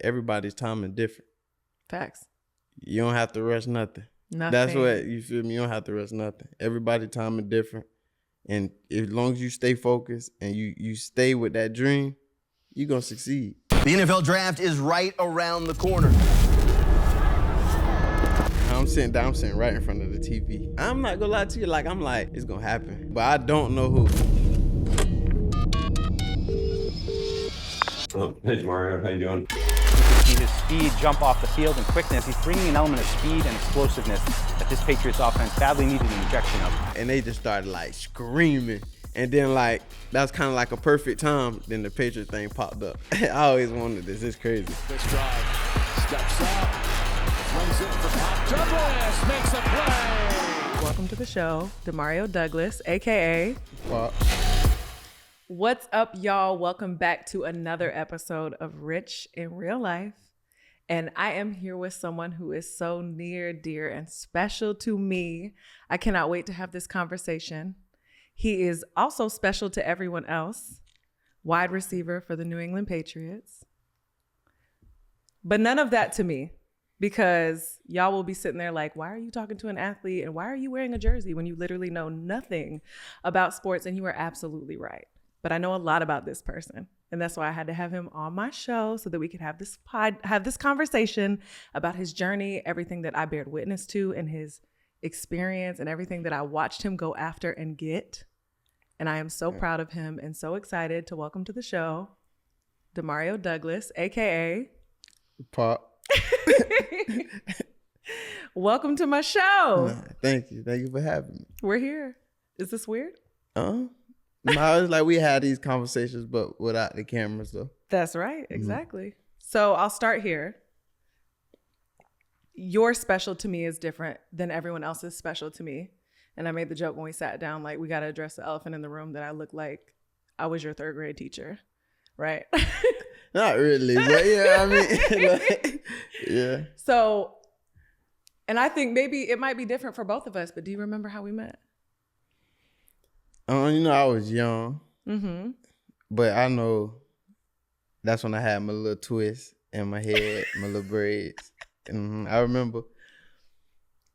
everybody's timing different. Facts. You don't have to rush nothing. That's what, you feel me? You don't have to rush nothing. Everybody timing different. And as long as you stay focused and you stay with that dream, you're going to succeed. The NFL draft is right around the corner. I'm sitting right in front of the TV. I'm not gonna lie to you, I'm like, it's gonna happen. But I don't know who. Hey, DeMario, how you doing? See his speed jump off the field and quickness. He's bringing an element of speed and explosiveness that this Patriots offense badly needed an injection of. And they just started screaming. And then that was kind of like a perfect time. Then the Patriots thing popped up. I always wanted this. It's crazy. This drive steps up, runs in for Pop. Douglas makes a play. Welcome to the show, DeMario Douglas, aka Pop. What's up, y'all? Welcome back to another episode of Rich in Real Life. And I am here with someone who is so near, dear, and special to me. I cannot wait to have this conversation. He is also special to everyone else. Wide receiver for the New England Patriots. But none of that to me, because y'all will be sitting there like, why are you talking to an athlete and why are you wearing a jersey when you literally know nothing about sports? And you are absolutely right. But I know a lot about this person. And that's why I had to have him on my show so that we could have this conversation about his journey, everything that I bared witness to, and his experience and everything that I watched him go after and get. And I am so proud of him and so excited to welcome to the show, DeMario Douglas, aka Pop. Welcome to my show. Thank you. Thank you for having me. We're here. Is this weird? No, it's like we had these conversations, but without the cameras, though. That's right. Exactly. So I'll start here. Your special to me is different than everyone else's special to me. And I made the joke when we sat down, like, we got to address the elephant in the room that I look like I was your third grade teacher, right? Not really, but yeah, I mean, yeah. So, and I think maybe it might be different for both of us, but do you remember how we met? I was young, Mm-hmm. but I know that's when I had my little twist in my head, my little braids. I remember,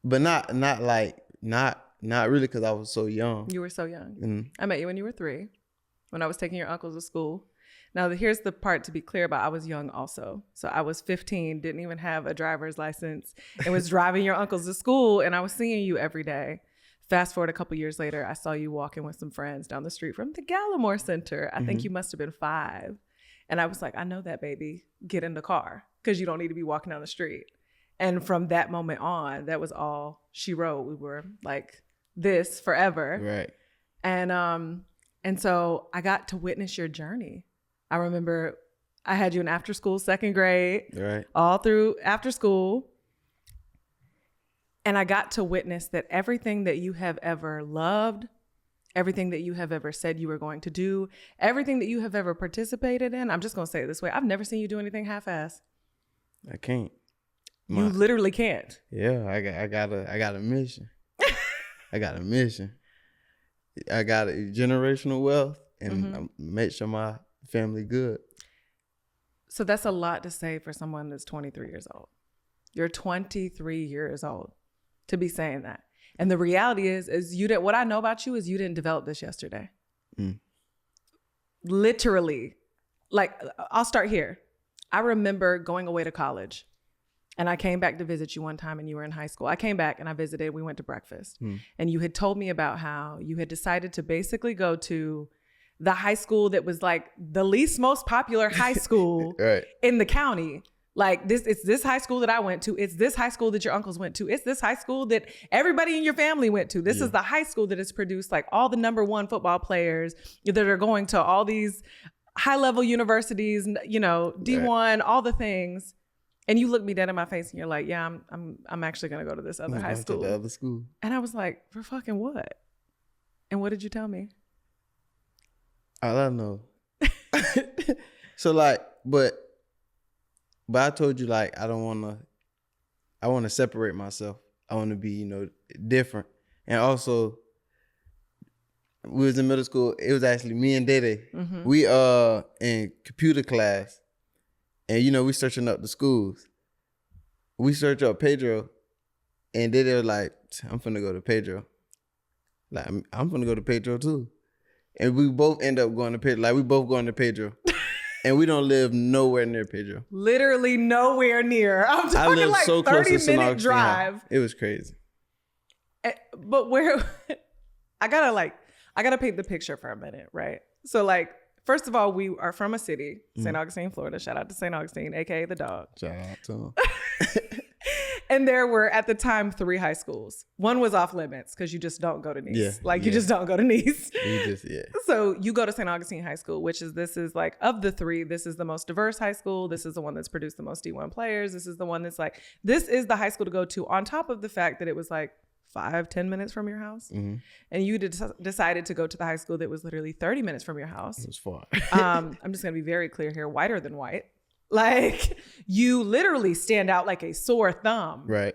but not really because I was so young. You were so young. Mm-hmm. I met you when you were 3, when I was taking your uncles to school. Now, here's the part to be clear about. I was young also. So I was 15, didn't even have a driver's license, and was driving your uncles to school, and I was seeing you every day. Fast forward a couple years later, I saw you walking with some friends down the street from the Gallimore Center. I think you must have been 5. And I was like, I know that, baby. Get in the car, because you don't need to be walking down the street. And from that moment on, that was all she wrote. We were like this forever. Right. And so I got to witness your journey. I remember I had you in after school, 2nd grade, Right. all through after school. And I got to witness that everything that you have ever loved, everything that you have ever said you were going to do, everything that you have ever participated in, I'm just going to say it this way. I've never seen you do anything half-assed. I can't. You literally can't. Yeah, I got a mission. I got a mission. I got a generational wealth and make sure my family good. So that's a lot to say for someone that's 23 years old. You're 23 years old to be saying that. And the reality is what I know about you is you didn't develop this yesterday. Literally. Like, I'll start here. I remember going away to college. And I came back to visit you one time and you were in high school. I came back and I visited. We went to breakfast. And you had told me about how you had decided to basically go to the high school that was like the least most popular high school Right. in the county. Like it's this high school that I went to. It's this high school that your uncles went to. It's this high school that everybody in your family went to. This is the high school that has produced like all the number 1 football players that are going to all these high level universities, D1, all the things. And you looked me dead in my face and you're like, yeah, I'm actually going to go to this other high school. To the other school. And I was like, for fucking what? And what did you tell me? I don't know. So like, but I told you like, I want to separate myself. I want to be, different. And also we was in middle school. It was actually me and Dede. We in computer class. And, we searching up the schools. We search up Pedro, and then they were like, I'm finna go to Pedro. Like, I'm finna go to Pedro too. And we both end up going to Pedro. Like, we both going to Pedro. And we don't live nowhere near Pedro. Literally nowhere near. I'm talking I live like so close to 30-minute drive. It was crazy. But where I gotta paint the picture for a minute, right? So like, first of all, we are from a city, St. Augustine, Florida. Shout out to St. Augustine, aka the dog. Shout out to him. And there were at the time 3 high schools. One was off limits because you just don't go to Nice. You just don't go to Nice. So you go to St. Augustine High School, this is like, of the 3, this is the most diverse high school. This is the one that's produced the most D1 players. This is the one that's like, this is the high school to go to, on top of the fact that it was like 5-10 minutes from your house. Mm-hmm. And you decided to go to the high school that was literally 30 minutes from your house. It was far. I'm just going to be very clear here. Whiter than white. Like, you literally stand out like a sore thumb. Right.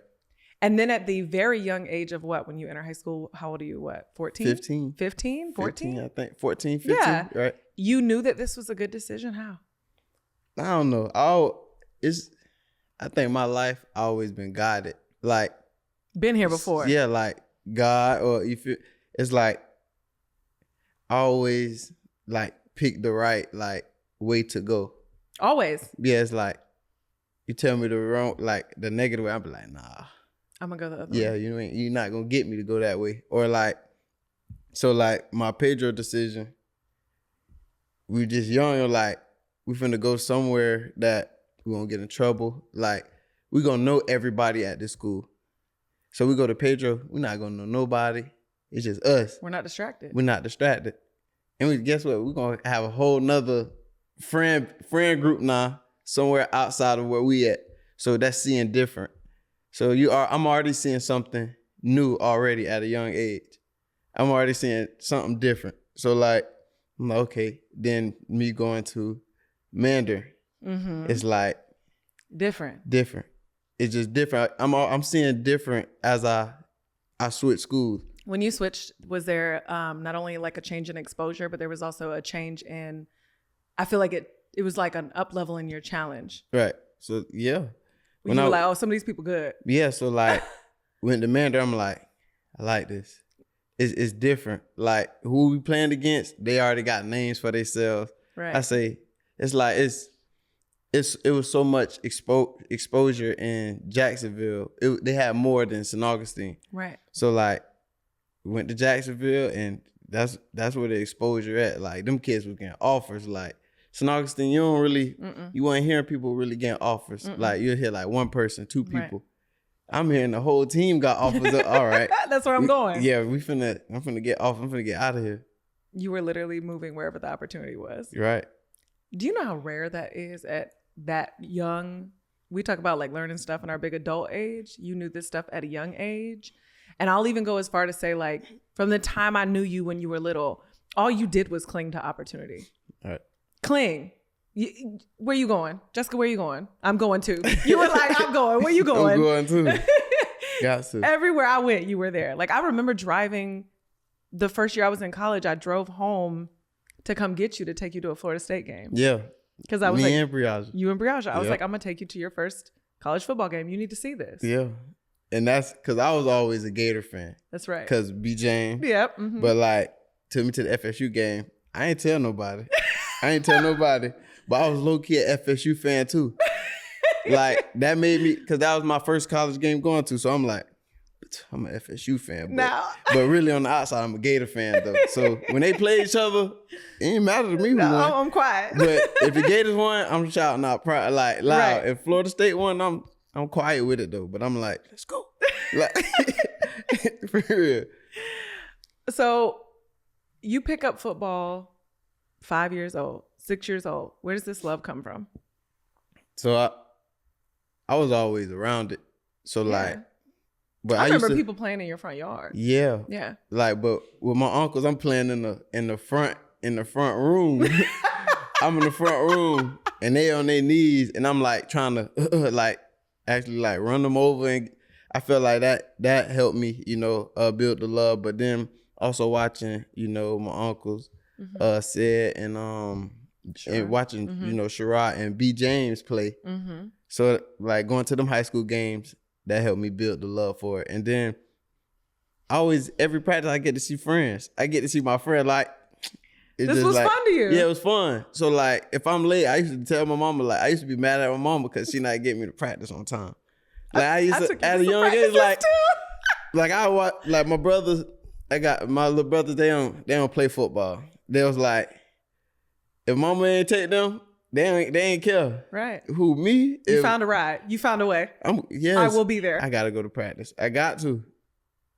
And then at the very young age of what, when you enter high school, how old are you? What, 14? 15. 15? 14? 15, I think. 14, 15, yeah. Right. You knew that this was a good decision? How? I don't know. I think my life always been guided. Like, been here before. Yeah, like God, or it's like I always like pick the right like way to go. Always. Yeah, it's like you tell me the wrong, like the negative way, I'm be like, nah. I'm gonna go the other yeah, way. you're not gonna get me to go that way. Or like, so like my Pedro decision, we just young, like we finna go somewhere that we gonna get in trouble. Like we gonna know everybody at this school. So we go to Pedro, we're not gonna know nobody. It's just us. We're not distracted. We're not distracted. And guess what? We're gonna have a whole nother friend group now somewhere outside of where we at. So that's seeing different. So I'm already seeing something new already at a young age. I'm already seeing something different. So like, I'm like, okay, then me going to Mandarin, it's like different. It's just different. I'm seeing different as I switch schools. When you switched, was there not only like a change in exposure, but there was also a change in, I feel like it was like an up level in your challenge. Right. So yeah. You were like, oh, some of these people good. Yeah. So like, went to Mandarin, I'm like, I like this. It's different. Like who we playing against, they already got names for themselves. Right. I say it's like it was so much exposure in Jacksonville. They had more than St. Augustine. Right. So like, we went to Jacksonville, and that's where the exposure at. Like them kids was getting offers. Like St. Augustine, you don't really, you weren't hearing people really getting offers. Like you'll hear like one person, 2 people. Right. I'm hearing the whole team got offers. All right. That's where I'm going. Yeah, I'm finna get off. I'm finna get out of here. You were literally moving wherever the opportunity was. You're right. Do you know how rare that is at that young? We talk about like learning stuff in our big adult age. You knew this stuff at a young age. And I'll even go as far to say, like, from the time I knew you when you were little, all you did was cling to opportunity. All right. Cling. Where you going? Jessica, where you going? I'm going too. You were like, I'm going. Where you going? I'm going too. Got to. Everywhere I went, you were there. Like, I remember driving the first year I was in college. I drove home to come get you to take you to a Florida State game. Yeah. Because I was Me and Briaja. You and Briaja. I was like, I'm going to take you to your first college football game. You need to see this. Yeah. And that's because I was always a Gator fan. That's right. Because B. James. Yep. Mm-hmm. But like, took me to the FSU game. I ain't tell nobody. But I was low-key an FSU fan too. Like, that made me, because that was my first college game going to. So I'm like, I'm an FSU fan. But really on the outside, I'm a Gator fan though. So when they play each other, it ain't matter to me who won. I'm quiet. But if the Gators won, I'm shouting out like loud. Right. If Florida State won, I'm quiet with it though. But I'm like, let's go. Like, for real. So you pick up football 5 years old, 6 years old. Where does this love come from? So I was always around it. So like, but I remember people playing in your front yard. Yeah. Yeah. Like, but with my uncles, I'm playing in the front room. I'm in the front room and they on their knees and I'm like trying to like actually like run them over, and I feel like that helped me, build the love. But then also watching, my uncles, Sid and and watching, Sherrod and B. James play. So like going to them high school games, that helped me build the love for it. And then every practice I get to see friends. I get to see my friend like, this was fun to you. Yeah, it was fun. So like if I'm late, I used to tell my mama, like I used to be mad at my mama because she not getting me to practice on time. Like I used to at a young age, like I watch, like my brothers, I got my little brothers, they don't play football. They was like, if mama ain't take them, they ain't care. Right. Who, me? You found a ride. You found a way. Yes, I will be there. I gotta go to practice. I got to.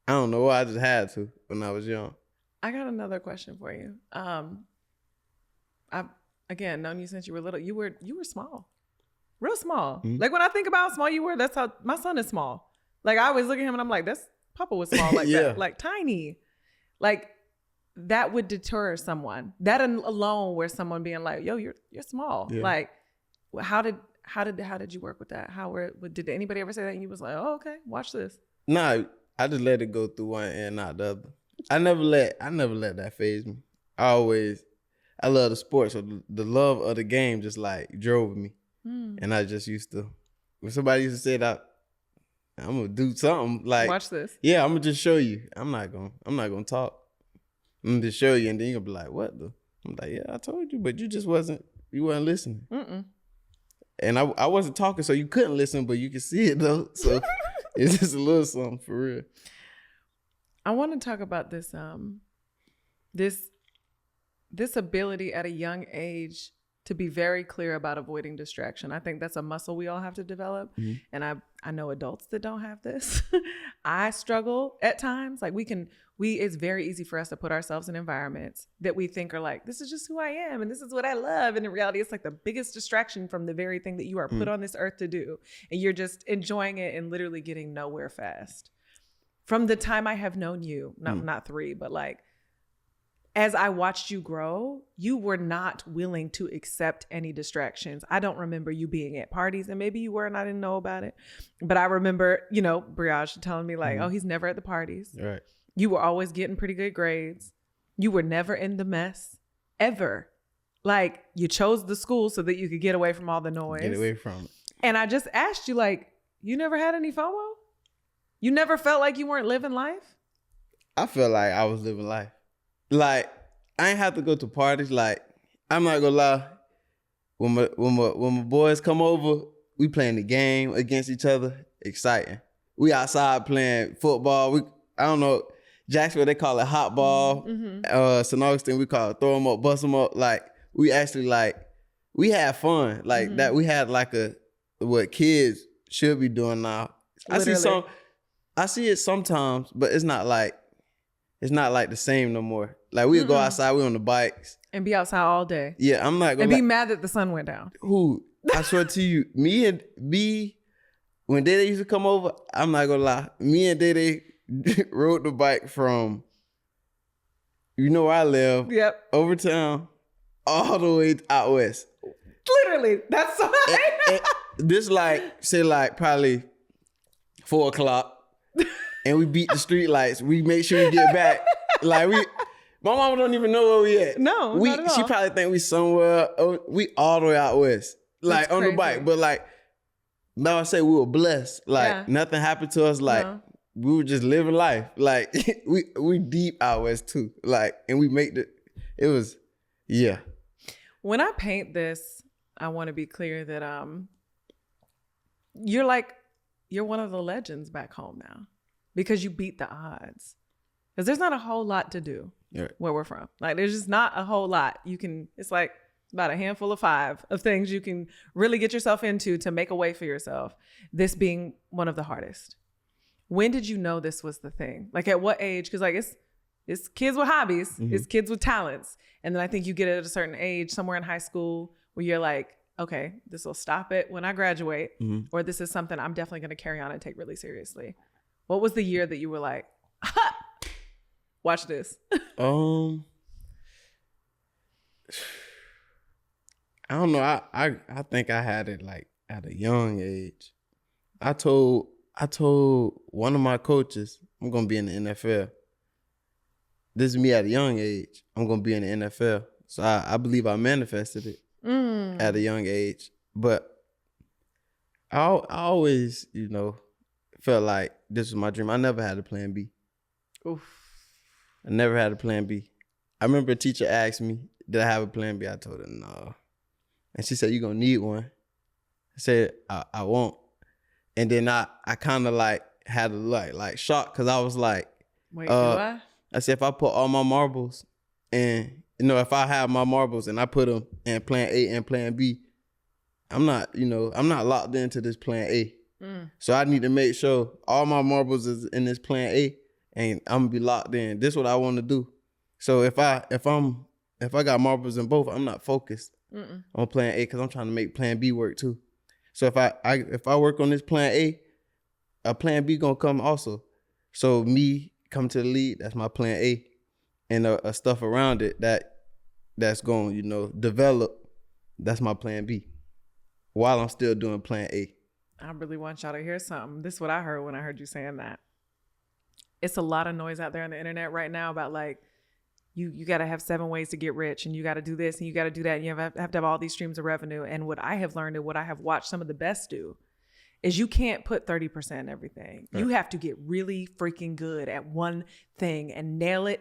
I don't know why, I just had to when I was young. I got another question for you. I've again known you since you were little. You were small, real small. Mm-hmm. Like when I think about how small you were, that's how my son is small. Like I always look at him and I'm like, that's Papa was small like Yeah. that, like tiny. Like that would deter someone. That alone, where someone being like, yo, you're small. Yeah. Like how did you work with that? Did anybody ever say that and you was like, oh, okay, watch this? Nah, I just let it go through one and not the other. I never let that faze me. I love the sport, so the love of the game just like drove me. And I just used to, when somebody used to say that, I'm gonna do something like, watch this. Yeah, I'm gonna just show you. I'm not gonna talk. I'm gonna just show you, and then you're gonna be like, what the? I'm like, yeah, I told you, but you weren't listening. And I wasn't talking, so you couldn't listen, but you could see it though. So it's just a little something for real. I want to talk about this this ability at a young age to be very clear about avoiding distraction. I think that's a muscle we all have to develop. And I know adults that don't have this. I struggle at times. Like it's very easy for us to put ourselves in environments that we think are like, this is just who I am and this is what I love. And in reality, it's like the biggest distraction from the very thing that you are put on this earth to do. And you're just enjoying it and literally getting nowhere fast. From the time I have known you, not 3, but like, as I watched you grow, you were not willing to accept any distractions. I don't remember you being at parties, and maybe you were and I didn't know about it. But I remember, Briage telling me like, oh, he's never at the parties. Right. You were always getting pretty good grades. You were never in the mess, ever. Like you chose the school so that you could get away from all the noise. Get away from it. And I just asked you, like, you never had any FOMO? You never felt like you weren't living life? I felt like I was living life. Like, I ain't have to go to parties. Like, I'm not gonna lie. When my boys come over, we playing the game against each other. Exciting. We outside playing football. I don't know, Jacksonville, they call it hot ball. St. Augustine, we call it throw them up, bust them up. Like, we actually, like, we had fun. Like, that we had, like, what kids should be doing now. Literally. I see it sometimes, but it's not like the same no more. Like we'll go outside, we on the bikes. And be outside all day. Yeah, I'm not gonna And be mad that the sun went down. Who? I swear to you, me and B, when Dede used to come over, I'm not gonna lie. Me and Dede rode the bike from, where I live, over town, all the way out west. Literally, that's so and this probably 4:00. And we beat the street lights. We make sure we get back. Like my mama don't even know where we at. No, not at all. She probably think we somewhere. We all the way out west, like That's on crazy. the bike. But like, now I say we were blessed. Like nothing happened to us. Like we were just living life. Like we deep out west too. Like, and we make it was, yeah. When I paint this, I want to be clear that you're one of the legends back home now. Because you beat the odds. Because there's not a whole lot to do where we're from. Like there's just not a whole lot. It's like about a handful of 5 of things you can really get yourself into to make a way for yourself. This being one of the hardest. When did you know this was the thing? Like at what age? Because like it's kids with hobbies. It's kids with talents. And then I think you get at a certain age, somewhere in high school, where you're like, okay, this will stop it when I graduate. Or this is something I'm definitely going to carry on and take really seriously. What was the year that you were like, ha! Watch this? I don't know. I think I had it like at a young age. I told one of my coaches, I'm gonna be in the NFL. This is me at a young age. I'm gonna be in the NFL. So I believe I manifested it at a young age. But I always, felt like this was my dream. I never had a plan B. Oof. I never had a plan B. I remember a teacher asked me, did I have a plan B? I told her no. And she said, you're going to need one. I said, I won't. And then I kind of like had a like shock because I was like, wait, do I? I said, if I put all my marbles and, if I have my marbles and I put them in plan A and plan B, I'm not locked into this plan A. So I need to make sure all my marbles is in this plan A and I'm gonna be locked in. This is what I want to do. So if I got marbles in both, I'm not focused on plan A because I'm trying to make plan B work too. So if I work on this plan A plan B gonna come also. So me come to the league, that's my plan A, and stuff around it that's gonna develop. That's my plan B. While I'm still doing plan A. I really want y'all to hear something. This is what I heard when I heard you saying that. It's a lot of noise out there on the internet right now about like, you got to have 7 ways to get rich and you got to do this and you got to do that and you have to have all these streams of revenue. And what I have learned and what I have watched some of the best do is you can't put 30% in everything. Right. You have to get really freaking good at one thing and nail it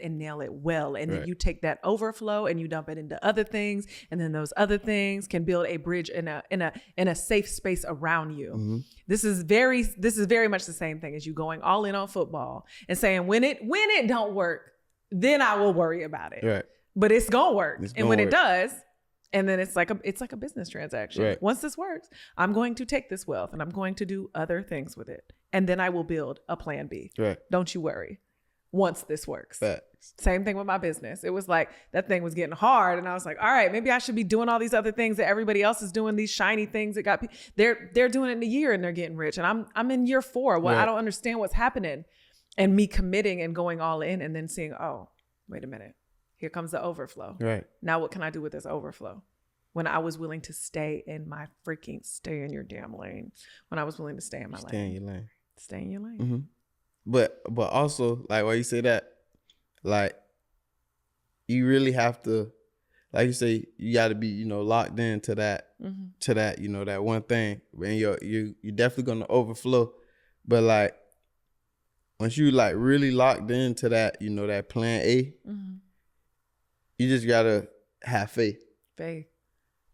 well. And then you take that overflow and you dump it into other things. And then those other things can build a bridge in a safe space around you. Mm-hmm. This is very much the same thing as you going all in on football and saying, when it don't work, then I will worry about it. Right. But it's gonna work. When it does, and then it's like a business transaction. Right. Once this works, I'm going to take this wealth and I'm going to do other things with it. And then I will build a plan B. Right. Don't you worry. Once this works. Facts. Same thing with my business. It was like that thing was getting hard and I was like, all right, maybe I should be doing all these other things that everybody else is doing, these shiny things that got they're doing it in a year and they're getting rich. And I'm in year 4. Well, I don't understand what's happening. And me committing and going all in and then seeing, oh, wait a minute. Here comes the overflow. Right. Now what can I do with this overflow? When I was willing to stay in your damn lane. When I was willing to stay in my lane. Stay in your lane. Stay in your lane. Mm-hmm. But also, like why you say that, like you really have to, like you say, you got to be, locked into that, to that, that one thing. And you're definitely gonna overflow. But like once you like really locked into that, that plan A, you just gotta have faith.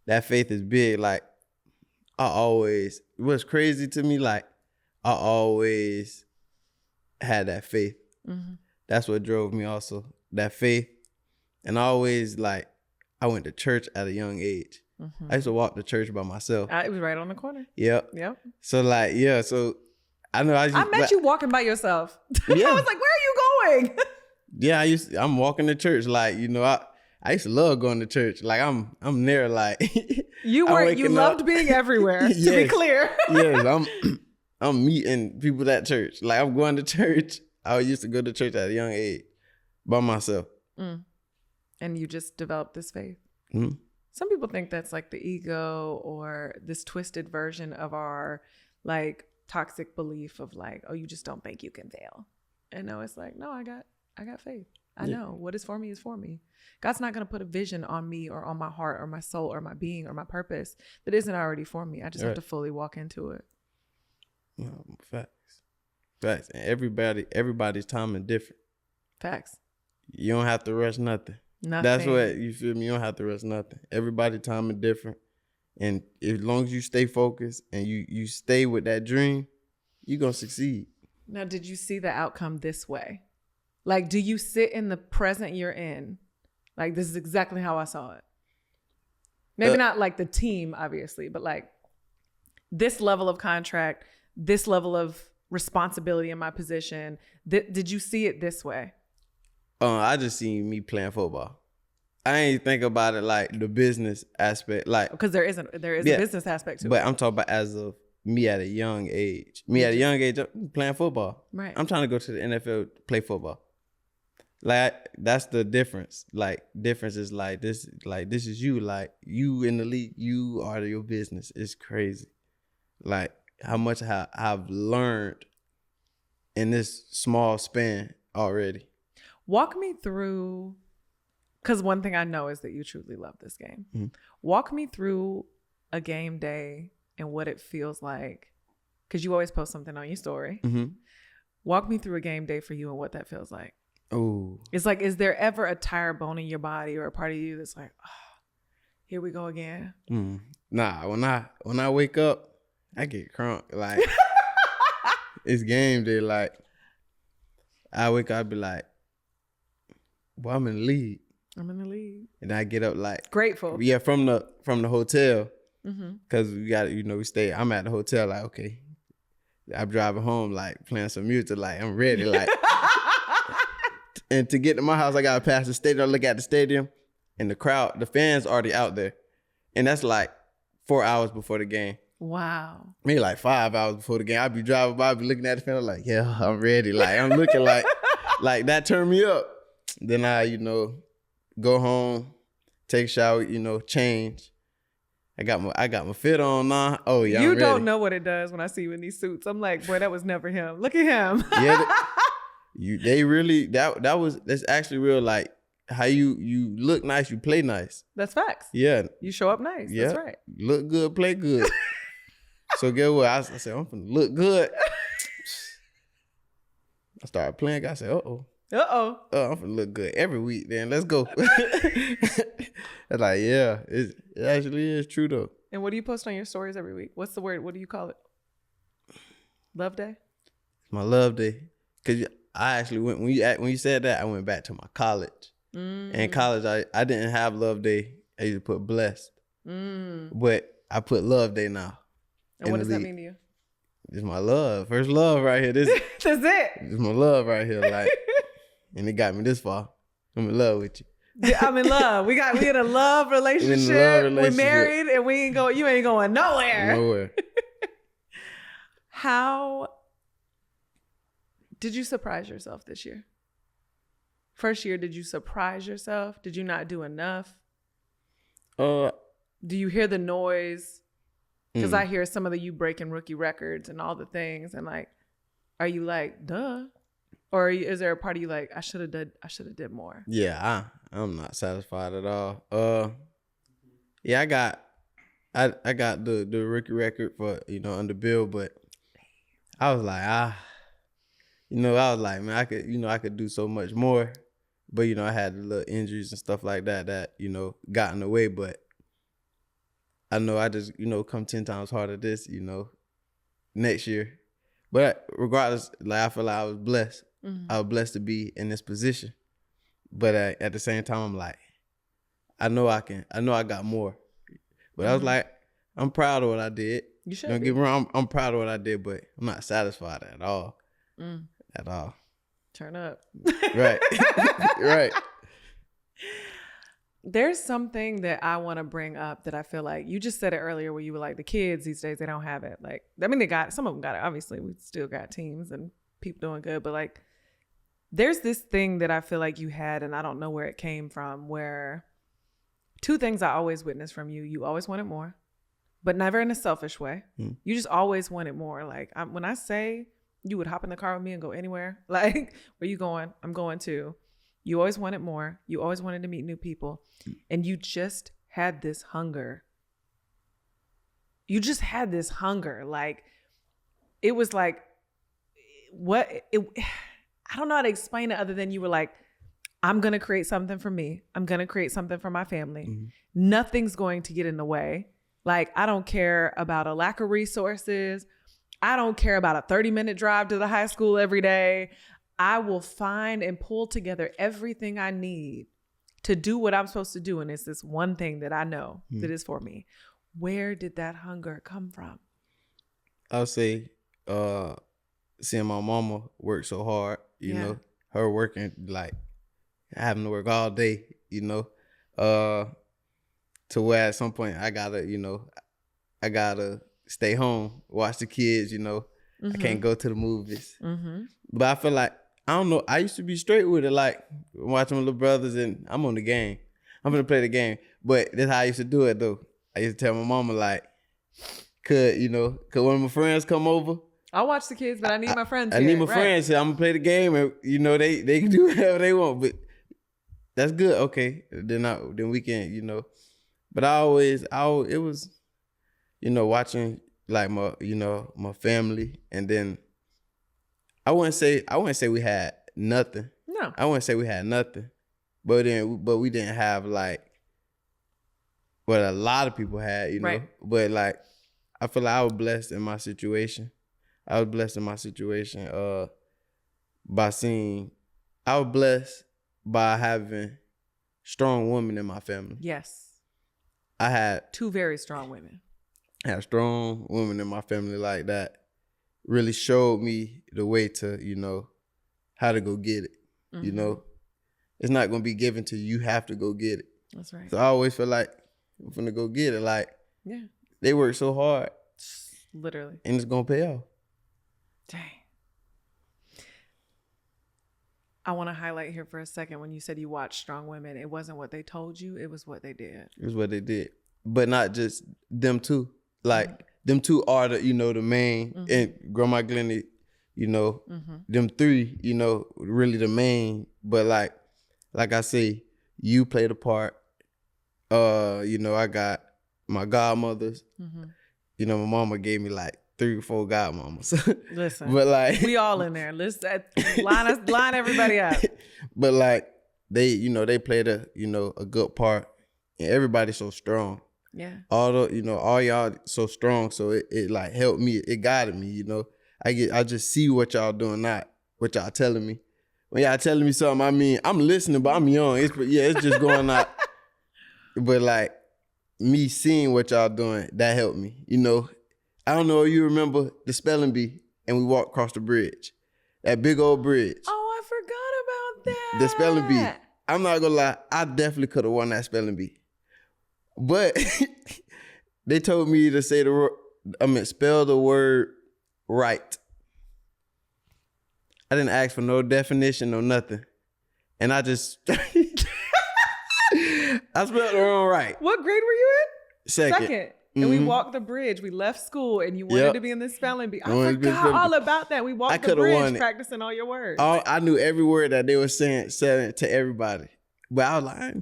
That faith is big. Like what's crazy to me, like I always had that faith. Mm-hmm. That's what drove me also, that faith. And I went to church at a young age. Mm-hmm. I used to walk to church by myself. It was right on the corner. Yep. So so I know I met you walking by yourself. Yeah. I was like, where are you going? Yeah, I'm walking to church. Like, I used to love going to church. Like I'm there. Like you loved being everywhere. Yes, to be clear. Yes, I'm meeting people at church. Like I'm going to church. I used to go to church at a young age by myself. And you just developed this faith. Mm-hmm. Some people think that's like the ego or this twisted version of our like toxic belief of like, oh, you just don't think you can fail. And no, it's like, no, I got faith. I know what is for me is for me. God's not going to put a vision on me or on my heart or my soul or my being or my purpose that isn't already for me. I just have to fully walk into it. Facts. And everybody's timing different. Facts. You don't have to rush nothing. That's what, you feel me? You don't have to rush nothing. Everybody's timing different. And as long as you stay focused and you stay with that dream, you're going to succeed. Now, did you see the outcome this way? Like, do you sit in the present you're in? Like, this is exactly how I saw it. Maybe not like the team, obviously, but like this level of contract, this level of responsibility in my position. Did you see it this way? I just seen me playing football. I ain't think about it like the business aspect, like because there is a business aspect to it. But I'm talking about as of me at a young age. At a young age, I'm playing football. Right. I'm trying to go to the NFL, play football. Like that's the difference. Like difference is like this is you. Like you in the league, you are your business. It's crazy. Like how much I've learned in this small span already. Walk me through Because one thing I know is that you truly love this game. Mm-hmm. Walk me through a game day and what it feels like. Because you always post something on your story. Mm-hmm. Walk me through a game day for you and what that feels like. Oh, It's like, is there ever a tired bone in your body or a part of you that's like, oh, here we go again? nah. When I wake up, I get crunk. Like it's game day. Like I wake up, I be like, "Well, I'm in the league," I'm in the league. and I get up like Grateful. yeah from the hotel because we got we stay. I'm at the hotel like okay, I'm driving home like playing some music like I'm ready like. And to get to my house, I gotta pass the stadium. I look at the stadium, and the crowd, the fans already out there, and that's like 4 hours before the game. Wow. Maybe like 5 hours before the game. I'd be driving by, I'd be looking at the fan, I'm like, yeah, I'm ready. Like I'm looking like that turned me up. Then I, go home, take a shower, change. I got my fit on now. Oh yeah, You I'm don't ready. know what it does when I see you in these suits. I'm like, boy, that was never him. Look at him. Yeah, they really that's actually real. Like how you look nice, you play nice. That's facts. Yeah, You show up nice. yeah. That's right. Look good, play good. So get what I said, I'm finna look good. I started playing. I said, uh-oh. Uh-oh. Oh, I'm finna look good every week. Then let's go. It's like, yeah, it actually is true though. And what do you post on your stories every week? What's the word? What do you call it? Love day? My love day, cause I actually went when you said that, I went back to my college. And in college, I didn't have love day. I used to put blessed, but I put love day now. And what does that mean to you? This is my love, first love right here. This That's it. is my love right here, like, and it got me this far. I'm in love with you. Yeah, I'm in love. We in a love relationship. We're married and you ain't going nowhere. Nowhere. How did you surprise yourself this year? First year, did you surprise yourself? Did you not do enough? Do you hear the noise? Because I hear some of you breaking rookie records and all the things, and like, are you like, duh? Or is there a part of you like, I should have did more? Yeah, I'm not satisfied at all. Yeah, I got the rookie record for under Bill, but I was like I was like, man, I could do so much more, but I had the little injuries and stuff like that got in the way, but I know I just come 10 times harder this next year, but regardless, like I feel like I was blessed. I was blessed to be in this position, but at the same time, I'm like, I know I got more, but I was like, I'm proud of what I did. You should. Don't get me wrong, I'm proud of what I did, but I'm not satisfied at all. At all. Turn up. Right. Right. There's something that I want to bring up that I feel like you just said it earlier where you were like, the kids these days, they don't have it. Like, I mean, some of them got it. Obviously, we still got teams and people doing good, but like, there's this thing that I feel like you had, and I don't know where it came from, where two things I always witnessed from you. You always wanted more, but never in a selfish way. You just always wanted more. Like when I say you would hop in the car with me and go anywhere, like, where you going? I'm going too. You always wanted more. You always wanted to meet new people. And you just had this hunger. You just had this hunger. Like, it was like, I don't know how to explain it other than you were like, I'm going to create something for me. I'm going to create something for my family. Nothing's going to get in the way. Like, I don't care about a lack of resources. I don't care about a 30-minute drive to the high school every day. I will find and pull together everything I need to do what I'm supposed to do. And it's this one thing that I know that is for me. Where did that hunger come from? I'll say, seeing my mama work so hard, you know, her working, like, having to work all day, to where at some point I gotta stay home, watch the kids, I can't go to the movies. But I feel like, I don't know, I used to be straight with it, like watching my little brothers and I'm on the game. I'm gonna play the game. But that's how I used to do it though. I used to tell my mama like, could one of my friends come over? I watch the kids, but I need my friends I here. need my friends here. I'm gonna play the game and they can do whatever they want. But that's good. Okay, then we can, you know. But it was, you know, watching like my family, and then I wouldn't say we had nothing. No. I wouldn't say we had nothing, but we didn't have like what a lot of people had, you know. Right. But like, I feel like I was blessed in my situation. I was blessed by having strong women in my family. Yes. I had 2 very strong women. strong women in my family like that. Really showed me the way to, you know, how to go get it. You know, it's not gonna be given to you. You have to go get it. That's right. So I always feel like I'm finna go get it. Like, Yeah. they work so hard, Literally. and it's gonna pay off. Dang. I want to highlight here for a second when you said you watched Strong Women. It wasn't what they told you. It was what they did. It was what they did, but not just them two. Like them two are the, you know, the main, and Grandma Glennie, you know, them 3, you know, really the main. But like I say, you played a part. You know, I got my godmothers. You know, my mama gave me like 3 or 4 godmamas. Listen, but like we all in there. Let's line everybody up. But like they played a good part, and everybody's so strong. Yeah. All y'all so strong, so it like helped me. It guided me. You know, I just see what y'all doing, not what y'all telling me. When y'all telling me something, I mean, I'm listening, but I'm young. It's just going out. But like me seeing what y'all doing, that helped me. You know, I don't know if you remember the spelling bee, and we walked across the bridge, that big old bridge. Oh, I forgot about that. The spelling bee. I'm not gonna lie, I definitely could have won that spelling bee. But they told me to say spell the word right. I didn't ask for no definition, no nothing. And I just, I spelled it wrong right. What grade were you in? Second. And we walked the bridge. We left school, and you wanted to be in the spelling bee. I forgot all about that. We walked the bridge practicing all your words. I knew every word that they were saying to everybody. But I was like,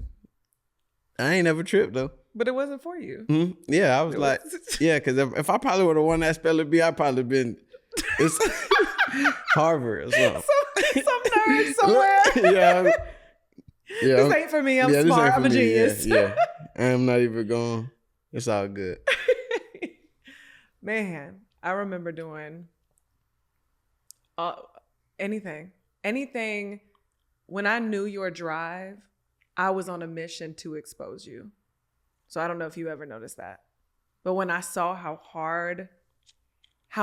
I ain't never tripped though. But it wasn't for you. Yeah, I was like, yeah, because if I probably would have won that spelling bee, I'd probably been Harvard or something. Some nerd somewhere. Yeah. This ain't for me. I'm smart. I'm a genius. Yeah. I'm not even going. It's all good. Man, I remember doing anything. When I knew your drive, I was on a mission to expose you. So I don't know if you ever noticed that. But when I saw how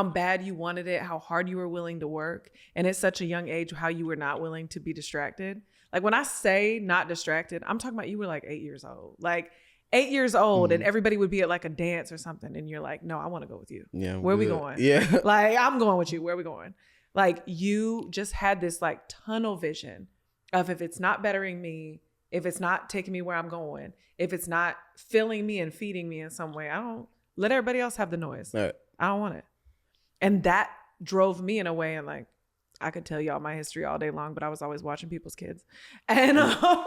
bad you wanted it, how hard you were willing to work, and at such a young age, how you were not willing to be distracted. Like when I say not distracted, I'm talking about you were like 8 years old. Like 8 years old, and everybody would be at like a dance or something, and you're like, no, I want to go with you. Yeah, where we going? Yeah. Like, I'm going with you. Where are we going? Like, you just had this like tunnel vision of, if it's not bettering me, if it's not taking me where I'm going, if it's not filling me and feeding me in some way, I don't let everybody else have the noise. Right. I don't want it. And that drove me in a way, and like, I could tell y'all my history all day long, but I was always watching people's kids. And I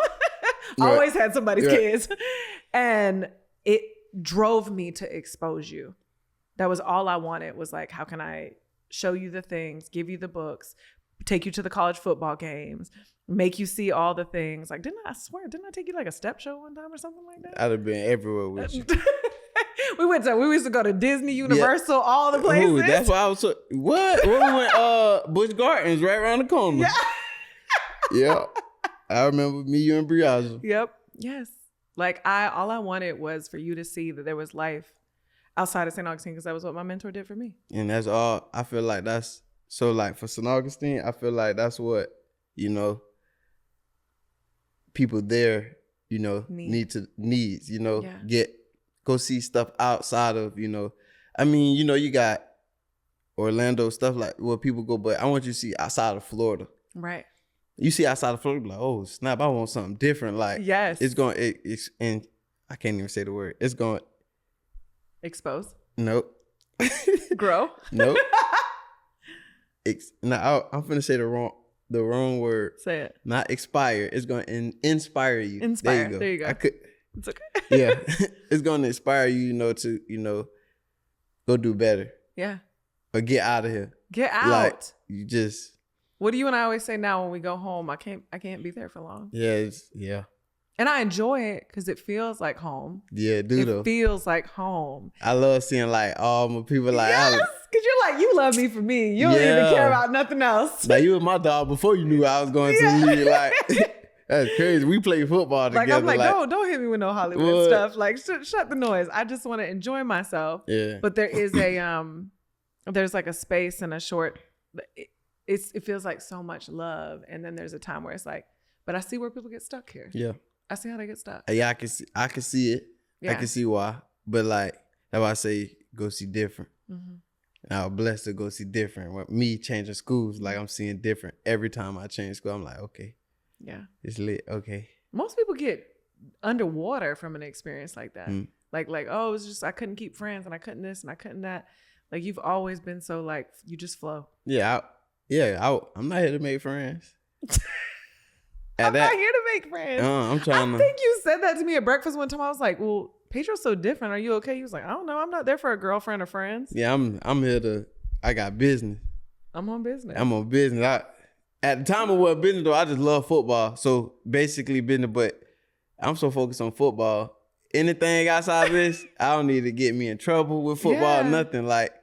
always had somebody's kids. And it drove me to expose you. That was all I wanted, was like, how can I show you the things, give you the books, take you to the college football games, make you see all the things. Like, didn't I take you like a step show one time or something like that? I'd have been everywhere with you. We used to go to Disney, Universal, all the places. Ooh, that's why I was what? Where we went, Busch Gardens, right around the corner. Yeah. Yeah. I remember me, you, and Briaza. Yep. Yes. Like, all I wanted was for you to see that there was life outside of St. Augustine, because that was what my mentor did for me. And that's all. I feel like that's, so like for St. Augustine, I feel like that's what, people there, needs, go see stuff outside of, I mean, you got Orlando, stuff like where people go, but I want you to see outside of Florida. Right. You see outside of Florida, like, oh snap, I want something different. Like, yes, it's and I can't even say the word. It's going expose. Nope. Grow. Nope. I'm finna say the the wrong word. Say it. Not expire. It's going to inspire you. Inspire. There you go. It's okay. Yeah. It's going to inspire you, to, go do better. Yeah. Or get out of here. Get out. Like, you just. What do you and I always say now when we go home? I can't be there for long. Yeah. And I enjoy it because it feels like home. Yeah, It feels like home. I love seeing like all my people like. Yes, because you're like, you love me for me. You don't even care about nothing else. Like you was my dog before you knew I was going to the league. Like that's crazy. We play football together. Like I'm like, don't hit me with no Hollywood stuff. Like shut the noise. I just want to enjoy myself. Yeah. But there is there's like a space and a short. It feels like so much love, and then there's a time where it's like, but I see where people get stuck here. Yeah. I see how they get stuck. Yeah, I can see it. Yeah. I can see why. But like that's why I say go see different. Mm-hmm. And I was blessed to go see different. With me changing schools, like I'm seeing different. Every time I change school, I'm like, okay. Yeah. It's lit. Okay. Most people get underwater from an experience like that. Mm. Like, oh, it was just I couldn't keep friends and I couldn't this and I couldn't that. Like you've always been so like you just flow. Yeah, I'm not here to make friends. I'm not here to make friends. I'm trying I think you said that to me at breakfast one time. I was like, well, Pedro's so different. Are you okay? He was like, I don't know. I'm not there for a girlfriend or friends. Yeah, I'm here to. I got business. I'm on business. At the time of what business though, I just love football. So basically business, but I'm so focused on football. Anything outside of this, I don't need to get me in trouble with football. Nothing. Like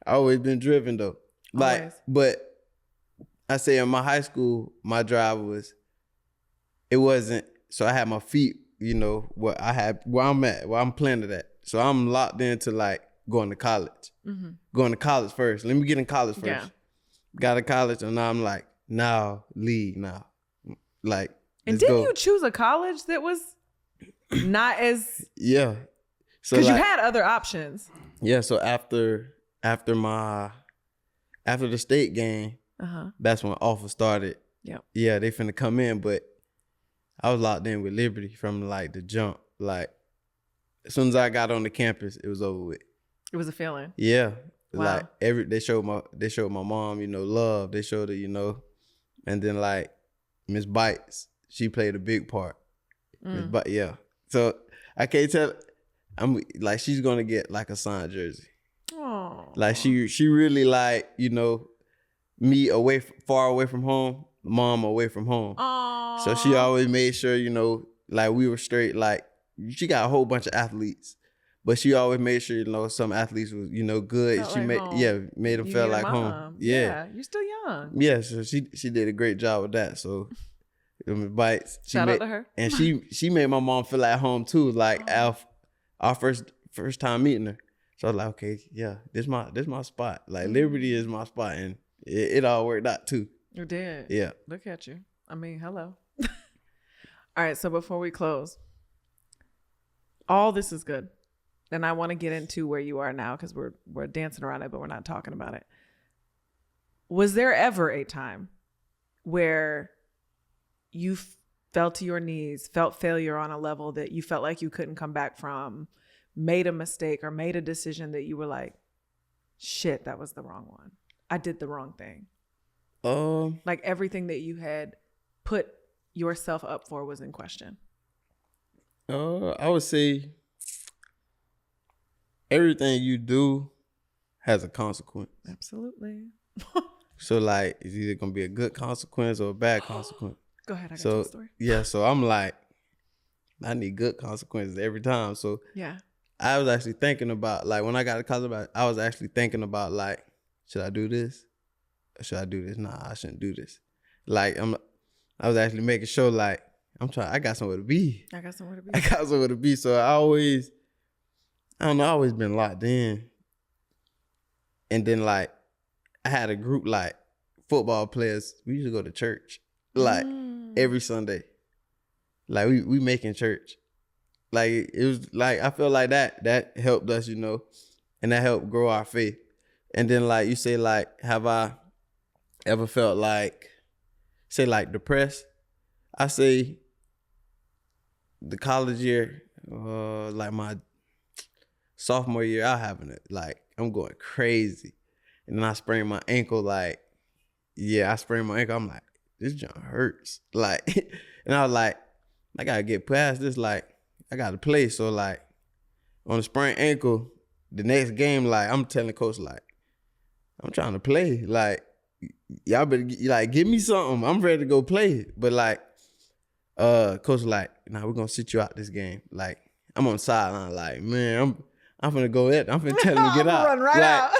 I always been driven though. Like, always. But I say in my high school, my drive it wasn't. So I had my feet, where I'm at, where I'm planted at. So I'm locked into like going to college. Mm-hmm. Going to college first. Let me get in college first. Yeah. Got to college, and now I'm like, league now. Like, and didn't you choose a college that was not as? Yeah. So because you had other options. Yeah. So after the state game, that's when offer started. Yeah. Yeah, they finna come in, but I was locked in with Liberty from like the jump. Like as soon as I got on the campus, it was over with. It was a feeling. Yeah. Wow. Like they showed my mom, love. They showed her, and then like Miss Bites, she played a big part. Yeah. So I can't tell. I'm like she's gonna get like a signed jersey. Aww. Like she really like me far away from home, mom away from home. Aww. So she always made sure like we were straight. Like she got a whole bunch of athletes. But she always made sure, some athletes was, good. Felt she like made them feel like home. Yeah. You're still young. Yeah, so she did a great job with that. So Bites. Shout out to her. And she made my mom feel at home too. Like our first time meeting her. So I was like, okay, yeah, this my spot. Like Liberty is my spot, and it all worked out too. You did. Yeah. Look at you. I mean, hello. All right, so before we close, all this is good. And I want to get into where you are now because we're dancing around it, but we're not talking about it. Was there ever a time where you fell to your knees, felt failure on a level that you felt like you couldn't come back from, made a mistake or made a decision that you were like, shit, that was the wrong one. I did the wrong thing. Like everything that you had put yourself up for was in question. I would say everything you do has a consequence. Absolutely. So like it's either gonna be a good consequence or a bad consequence. Go ahead, I got to tell a story. Yeah, so I'm like, I need good consequences every time. So yeah, I was actually thinking about like when I got to college, I was actually thinking about like, should I do this? Or should I do this? Nah, I shouldn't do this. Like I was actually making sure like I got somewhere to be. I got somewhere to be. So I always been locked in. And then like I had a group like football players. We used to go to church like every Sunday. Like we making church. Like it was like I feel like that helped us, and that helped grow our faith. And then like you say like, have I ever felt like depressed? I say the college year, like my sophomore year, I'm going crazy. And then I sprained my ankle like I sprained my ankle. I'm like, this junk hurts. Like, and I was like, I gotta get past this. Like, I gotta play. So like, on a sprained ankle, the next game, like, I'm telling the coach, like, I'm trying to play. Like, y'all better like give me something. I'm ready to go play. But like, coach like, nah, we're gonna sit you out this game. Like, I'm on the sideline. Like, man, I'm finna go at. I'm finna tell him to get out. Run right out.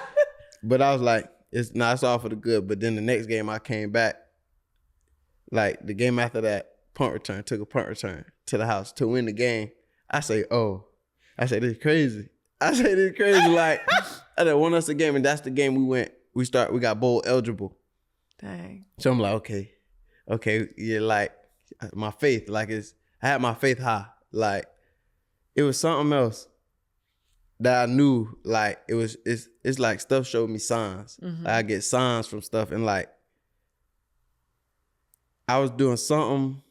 But I was like, it's all for the good. But then the next game I came back, like the game after that, took a punt return to the house to win the game. I say, this is crazy. Like, I done won us a game, and that's the game we got bowl eligible. Dang. So I'm like, okay, yeah, like my faith, like I had my faith high. Like it was something else that I knew, like it's like stuff showed me signs. Mm-hmm. Like, I get signs from stuff, and like I was doing something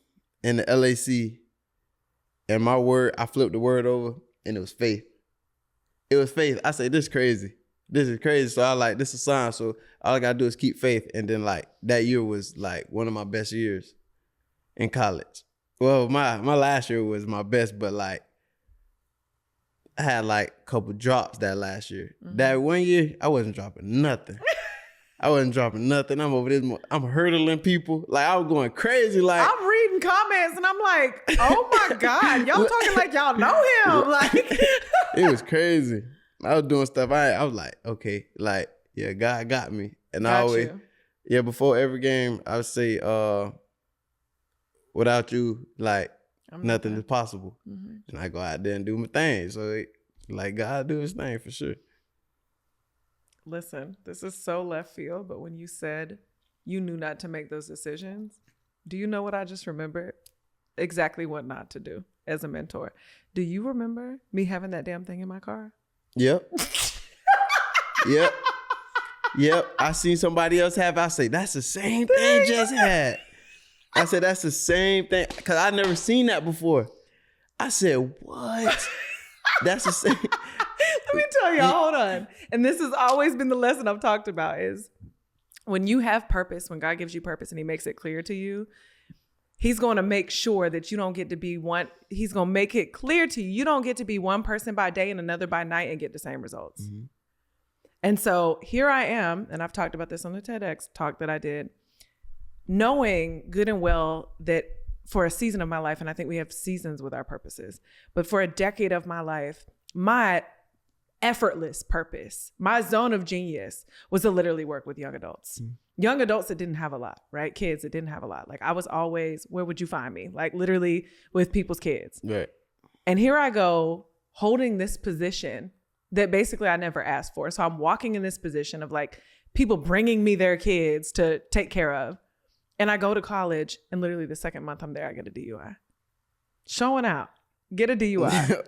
in the LAC, and I flipped the word over, and it was faith. It was faith. I say, this is crazy. So I like, this is a sign. So all I gotta do is keep faith. And then like that year was like one of my best years in college. Well, my last year was my best, but like I had like a couple drops that last year. Mm-hmm. That one year, I wasn't dropping nothing. I'm over this. I'm hurdling people. Like I was going crazy. Like I'm reading comments and I'm like, oh my God, y'all talking like y'all know him. Like it was crazy. I was doing stuff. I was like, okay, like, yeah, God got me. And I always, before every game, I would say, without you, like, nothing is possible. Mm-hmm. And I go out there and do my thing. So, like, God do his thing for sure. Listen, this is so left field, but when you said you knew not to make those decisions, do you know what I just remembered? Exactly what not to do as a mentor. Do you remember me having that damn thing in my car? Yep. I seen somebody else have. I say, that's the same thing just had. I said, that's the same thing. Because I never seen that before. I said, what? That's the same. Let me tell y'all, hold on. And this has always been the lesson I've talked about is when you have purpose, when God gives you purpose and he makes it clear to you, he's going to make sure that you don't get to be one. He's going to make it clear to you. You don't get to be one person by day and another by night and get the same results. Mm-hmm. And so here I am, and I've talked about this on the TEDx talk that I did, knowing good and well that for a season of my life, and I think we have seasons with our purposes, but for a decade of my life, my effortless purpose, my zone of genius was to literally work with young adults. Mm. Young adults that didn't have a lot, right? Kids that didn't have a lot. Like I was always, where would you find me? Like literally with people's kids. Right. And here I go holding this position that basically I never asked for. So I'm walking in this position of like people bringing me their kids to take care of. And I go to college and literally the second month I'm there, I get a DUI. Showing out, get a DUI.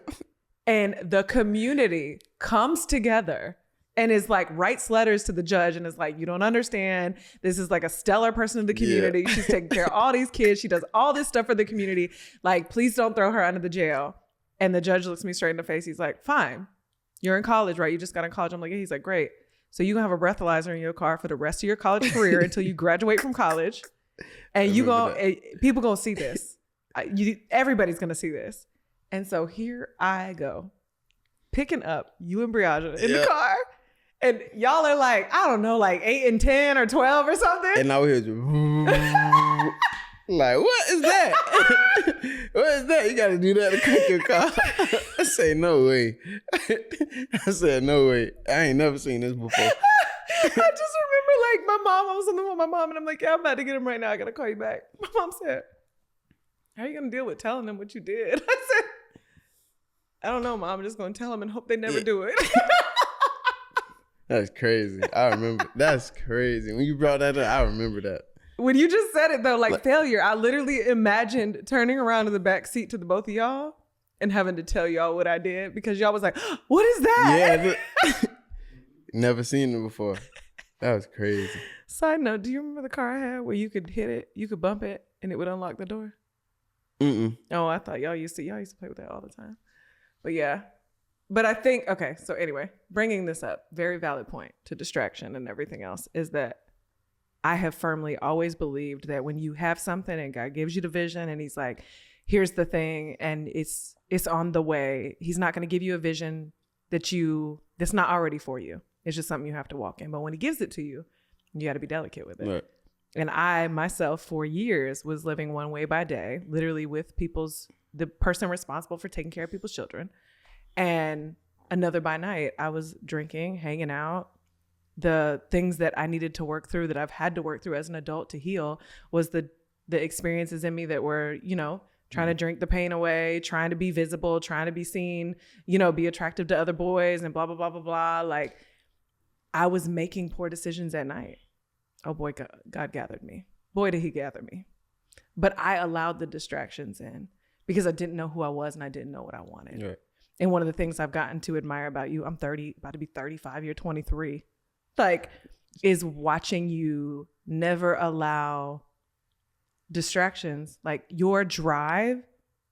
And the community comes together and is like, writes letters to the judge and is like, you don't understand. This is like a stellar person in the community. Yeah. She's taking care of all these kids. She does all this stuff for the community. Like, please don't throw her under the jail. And the judge looks me straight in the face. He's like, fine. You're in college, right? You just got in college. I'm like, yeah. He's like, great. So you can have a breathalyzer in your car for the rest of your college career until you graduate from college. And people gonna see this. Everybody's gonna see this. And so here I go, picking up you and Brianna in the car. And y'all are like, I don't know, like 8 and 10 or 12 or something. And now we're like, what is that? What is that? You got to do that to crank your car. I say, no way. I said, no way. I ain't never seen this before. I just remember like my mom, I was on the phone with my mom and I'm like, yeah, I'm about to get him right now. I got to call you back. My mom said, how are you going to deal with telling them what you did? I said, I don't know, Mom. I'm just going to tell them and hope they never do it. That's crazy. I remember. That's crazy. When you brought that up, I remember that. When you just said it, though, like failure, I literally imagined turning around in the back seat to the both of y'all and having to tell y'all what I did because y'all was like, what is that? Yeah. Never seen it before. That was crazy. Side note, do you remember the car I had where you could hit it, you could bump it, and it would unlock the door? Mm-mm. Oh, I thought y'all used to play with that all the time. But yeah. But I think, okay, so anyway, bringing this up, very valid point to distraction and everything else is that I have firmly always believed that when you have something and God gives you the vision and he's like, here's the thing, and it's on the way. He's not going to give you a vision that's not already for you. It's just something you have to walk in. But when he gives it to you, you got to be delicate with it. Right. And I myself for years was living one way by day, literally with the person responsible for taking care of people's children, and another by night. I was drinking, hanging out. The things that I needed to work through, that I've had to work through as an adult to heal, was the experiences in me that were, trying to drink the pain away, trying to be visible, trying to be seen, be attractive to other boys and blah, blah, blah, blah, blah. Like, I was making poor decisions at night. Oh boy, God gathered me. Boy, did he gather me. But I allowed the distractions in because I didn't know who I was and I didn't know what I wanted. Right. And one of the things I've gotten to admire about you, I'm 30, about to be 35, you're 23, like, is watching you never allow distractions. Like, your drive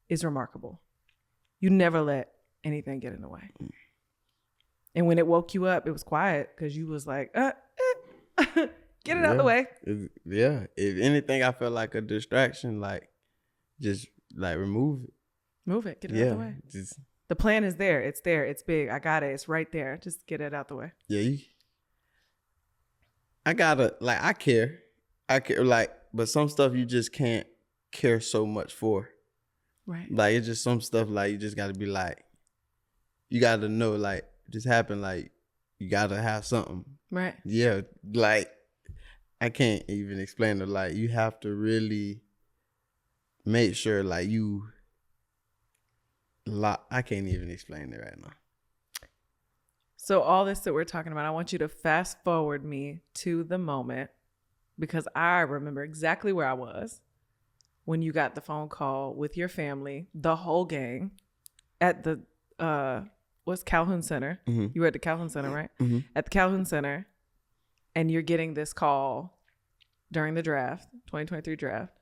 is remarkable. You never let anything get in the way. And when it woke you up, it was quiet because you was like, get it out the way. If anything, I felt like a distraction, like, just like remove it. Move it. Get it out the way. The plan is there. It's there. It's big. I got it. It's right there. Just get it out the way. Yeah. I gotta, like, I care, like, but some stuff you just can't care so much for. Right. Like, it's just some stuff, like, you just gotta be like, you gotta know, like, just happen, like, you gotta have something. Right. Yeah, like, I can't even explain it. Like, you have to really make sure, like, I can't even explain it right now. So all this that we're talking about, I want you to fast forward me to the moment, because I remember exactly where I was when you got the phone call with your family, the whole gang, at the Calhoun Center. Mm-hmm. You were at the Calhoun Center, right? Mm-hmm. At the Calhoun Center, and you're getting this call during the draft, 2023 draft.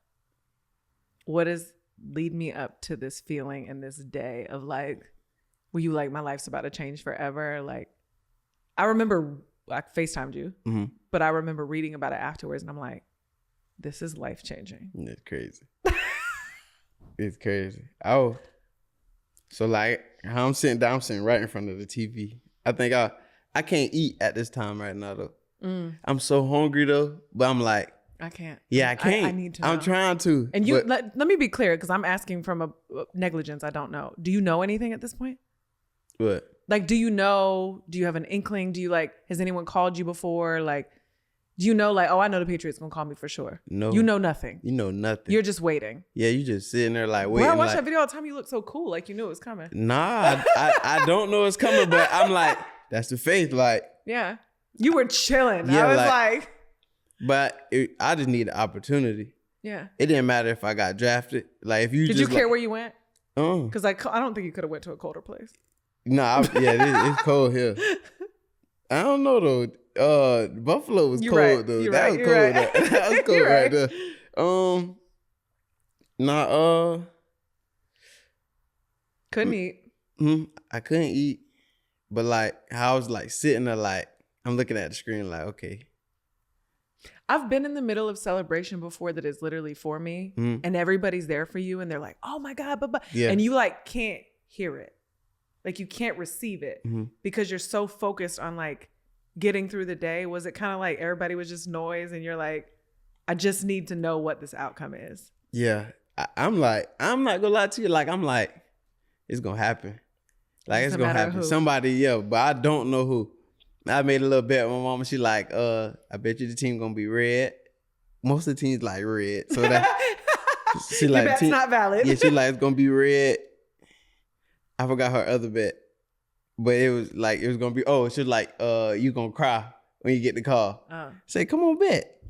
What does lead me up to this feeling and this day of, like, were you like, my life's about to change forever? Like, I remember I FaceTimed you, mm-hmm. but I remember reading about it afterwards, and I'm like, this is life changing. It's crazy. It's crazy. Oh, so like, how I'm sitting down, I'm sitting right in front of the TV. I think I can't eat at this time right now though. I'm so hungry though, but I'm like, I can't. Yeah, I can't. I need to know. I'm trying to. And you let me be clear, because I'm asking from a negligence. I don't know. Do you know anything at this point? What? Like, do you have an inkling? Do you, like, has anyone called you before? Like, do you know, like, oh, I know the Patriots gonna call me for sure? No. You know nothing. You know nothing. You're just waiting. Yeah, you just sitting there like waiting. Bro, I watched that video all the time. You look so cool. Like, you knew it was coming. Nah, I don't know it's coming, but I'm like, that's the faith. Like, yeah. You were chilling. Yeah, I was like. But I just need an opportunity. Yeah. It didn't matter if I got drafted. Like, if you Did just you care where you went? Because I don't think you could have went to a colder place. Nah, it's cold here. I don't know though. Buffalo was cold right. though. You're that right. was You're cold. right. That was cold right there. Couldn't eat. I couldn't eat, but like, how I was like sitting there, like, I'm looking at the screen, like, okay. I've been in the middle of celebration before that is literally for me, and everybody's there for you, and they're like, "Oh my God!" Yeah. And you like can't hear it, like you can't receive it because you're so focused on like getting through the day. Was it kind of like everybody was just noise, and you're like, "I just need to know what this outcome is." Yeah, I'm like, I'm not gonna lie to you. Like, I'm like, it's gonna happen. Like, it's gonna happen. Somebody, yeah, but I don't know who. I made a little bet with my mama. She like, I bet you the team gonna be red. Most of the teams like red. So that she like, your bet's not valid. Yeah, she like, it's gonna be red. I forgot her other bet. But it was gonna be, she was like, you gonna cry when you get the call. Say, come on, bet.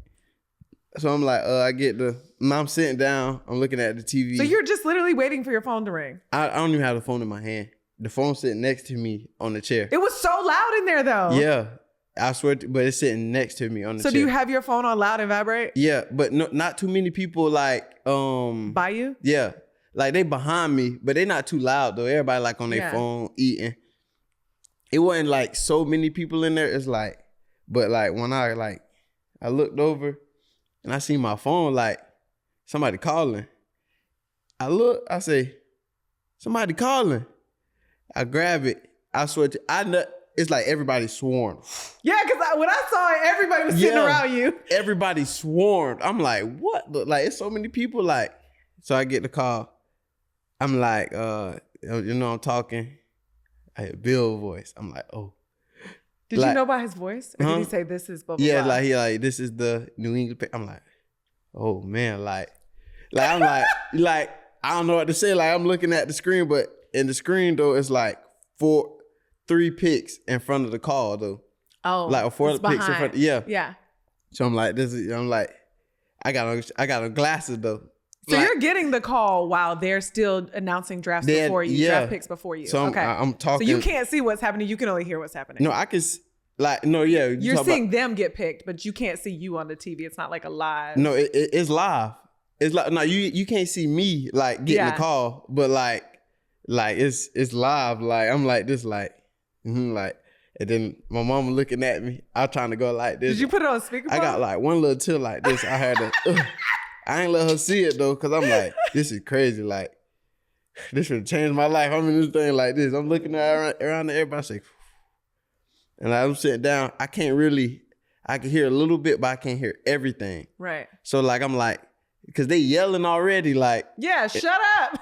So I'm like, I'm sitting down, I'm looking at the TV. So you're just literally waiting for your phone to ring. I don't even have the phone in my hand. The phone's sitting next to me on the chair. It was so loud in there though. Yeah. I swear, but it's sitting next to me on the chair. So do you have your phone on loud and vibrate? Yeah, but not too many people like by you? Yeah. Like, they behind me, but they not too loud though. Everybody like on their phone eating. It wasn't like so many people in there. It's like, but like when I looked over, and I see my phone like somebody calling. I look, I say, somebody calling. I grab it. I swear to I know it's like everybody swarmed. Yeah, because when I saw it, everybody was sitting around you. Everybody swarmed. I'm like, what? Like, it's so many people. Like, so I get the call. I'm like, I'm talking. I hear Bill's voice. I'm like, oh. Did you know by his voice? Or did he say this is blah, blah, Yeah, blah? like he like, this is the New England. I'm like, oh man, like I'm like, I don't know what to say. Like, I'm looking at the screen, but in the screen though, it's like 3 picks in front of the call though. Oh, like 4 picks in front. Yeah. So I'm like, I got on glasses though. So you're getting the call while they're still announcing drafts before you, draft picks before you. So I'm talking. So you can't see what's happening. You can only hear what's happening. No, I can yeah. You're seeing them get picked, but you can't see you on the TV. It's not like a live. No, it's live. It's like, no, you can't see me like getting the call, but like it's live. Like I'm like this, like, like, and then my mama looking at me. I'm trying to go like this. Did you put it on speakerphone? I got like one little tilt like this. I had to. I ain't let her see it though, cause I'm like, this is crazy. Like, this would change my life. I'm in this thing like this. I'm looking around everybody say, and I'm sitting down. I can hear a little bit, but I can't hear everything. Right. So like, I'm like, cause they yelling already. Like, yeah, shut up.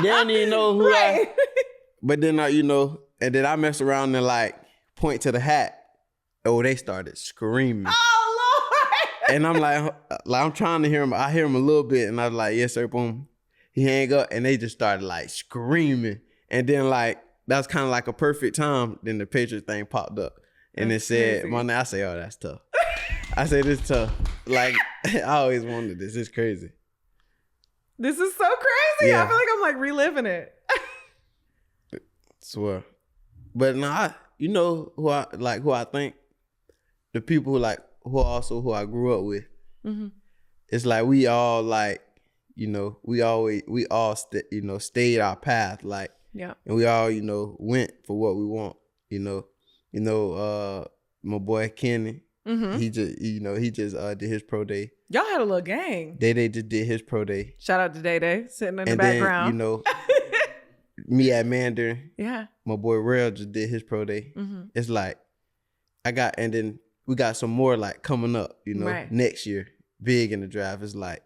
They don't even know who right. But then and then I mess around and like point to the hat. Oh, they started screaming. Oh Lord. And I'm like I'm trying to hear him. I hear him a little bit, and I was like, yes, sir, boom. He hang up, and they just started like screaming. And then like that's kind of like a perfect time. Then the Patriots thing popped up, and it said, my name. I say, oh, that's tough. I say this tough. Like I always wanted this. It's crazy. This is so crazy. Yeah. I feel like I'm like reliving it. Swear. But no, you know who I think the people who I grew up with. Mm-hmm. It's like we all like, we all stayed our path, like, yeah, and we all went for what we want. My boy Kenny, mm-hmm. he just did his pro day. Y'all had a little gang. Day just did his pro day. Shout out to Day sitting in the background. Then, me at Mandarin. Yeah. My boy Rail just did his pro day. Mm-hmm. It's like and then we got some more like coming up, right. Next year, big in the draft. It's like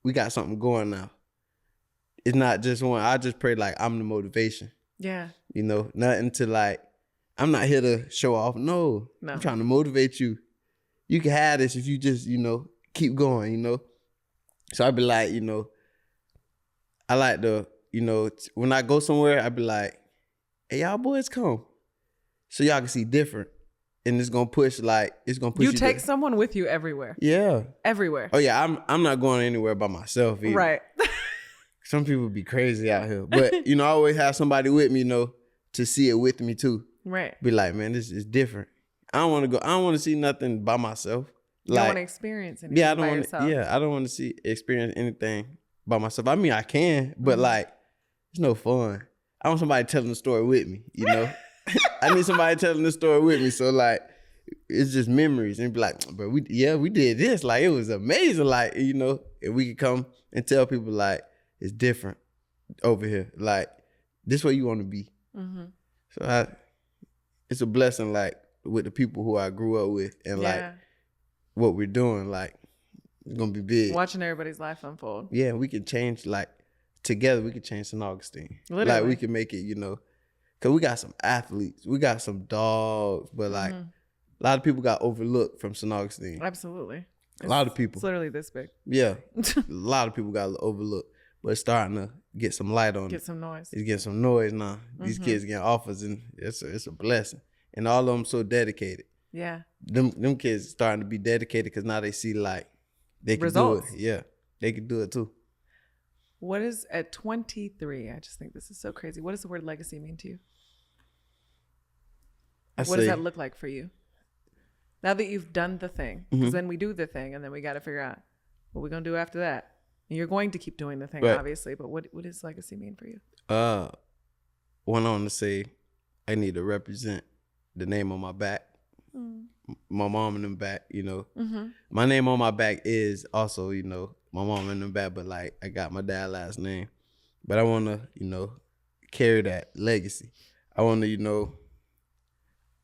we got something going now. It's not just one. I just pray like I'm the motivation. Yeah. Nothing to like. I'm not here to show off. No. I'm trying to motivate you. You can have this if you just keep going. So I'd be like I like to, when I go somewhere, I be like, hey, y'all boys come. So y'all can see different. And it's going to push you. Take someone with you everywhere. Yeah. Everywhere. Oh, yeah. I'm not going anywhere by myself either. Right. Some people be crazy out here. But, I always have somebody with me, to see it with me too. Right. Be like, man, this is different. I don't want to go. I don't want to see nothing by myself. You don't want to experience anything by yourself. Yeah, I don't want to experience anything by myself. I mean, I can, but like, it's no fun. I want somebody telling the story with me, I need somebody telling the story with me. So like, it's just memories and be like, bro, we did this. Like, it was amazing. Like, if we could come and tell people like, it's different over here. Like, this way you want to be. Mm-hmm. So it's a blessing, like, with the people who I grew up with and like what we're doing, like, it's gonna be big. Watching everybody's life unfold. Yeah, we can change, like, together we can change St. Augustine. Literally. Like, we can make it, because we got some athletes, we got some dogs, but like, a lot of people got overlooked from St. Augustine. Absolutely. A lot of people. It's literally this big. Yeah, a lot of people got overlooked, but it's starting to get some light on it. Get some noise. It's getting some noise now. These kids getting offers, and it's a blessing. And all of them so dedicated. Yeah. Them kids starting to be dedicated because now they see like they can do it. Yeah, they can do it too. What is at 23? I just think this is so crazy. What does the word legacy mean to you? What does that look like for you? Now that you've done the thing, because then we do the thing, and then we got to figure out what we're gonna do after that. And you're going to keep doing the thing, right. Obviously. But what does legacy mean for you? Went on to say, I need to represent the name on my back my mom and them back, you know. Mm-hmm. My name on my back is also, you know, my mom and them back, but like I got my dad's last name. But I want to, you know, carry that legacy. I want to, you know,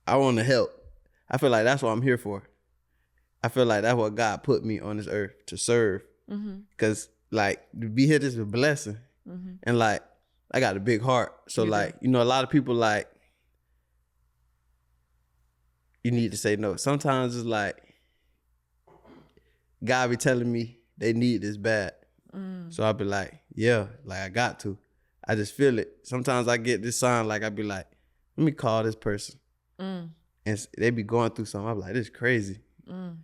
I want to help. I feel like that's what I'm here for. I feel like that's what God put me on this earth to serve. Because like to be here is a blessing. And like I got a big heart. So like, you know, a lot of people like, you need to say no. Sometimes it's like, God be telling me they need this bad. So I'll be like, yeah, like I got to. I just feel it. Sometimes I get this sign, like I be like, let me call this person. And they be going through something. I'm like, this is crazy. And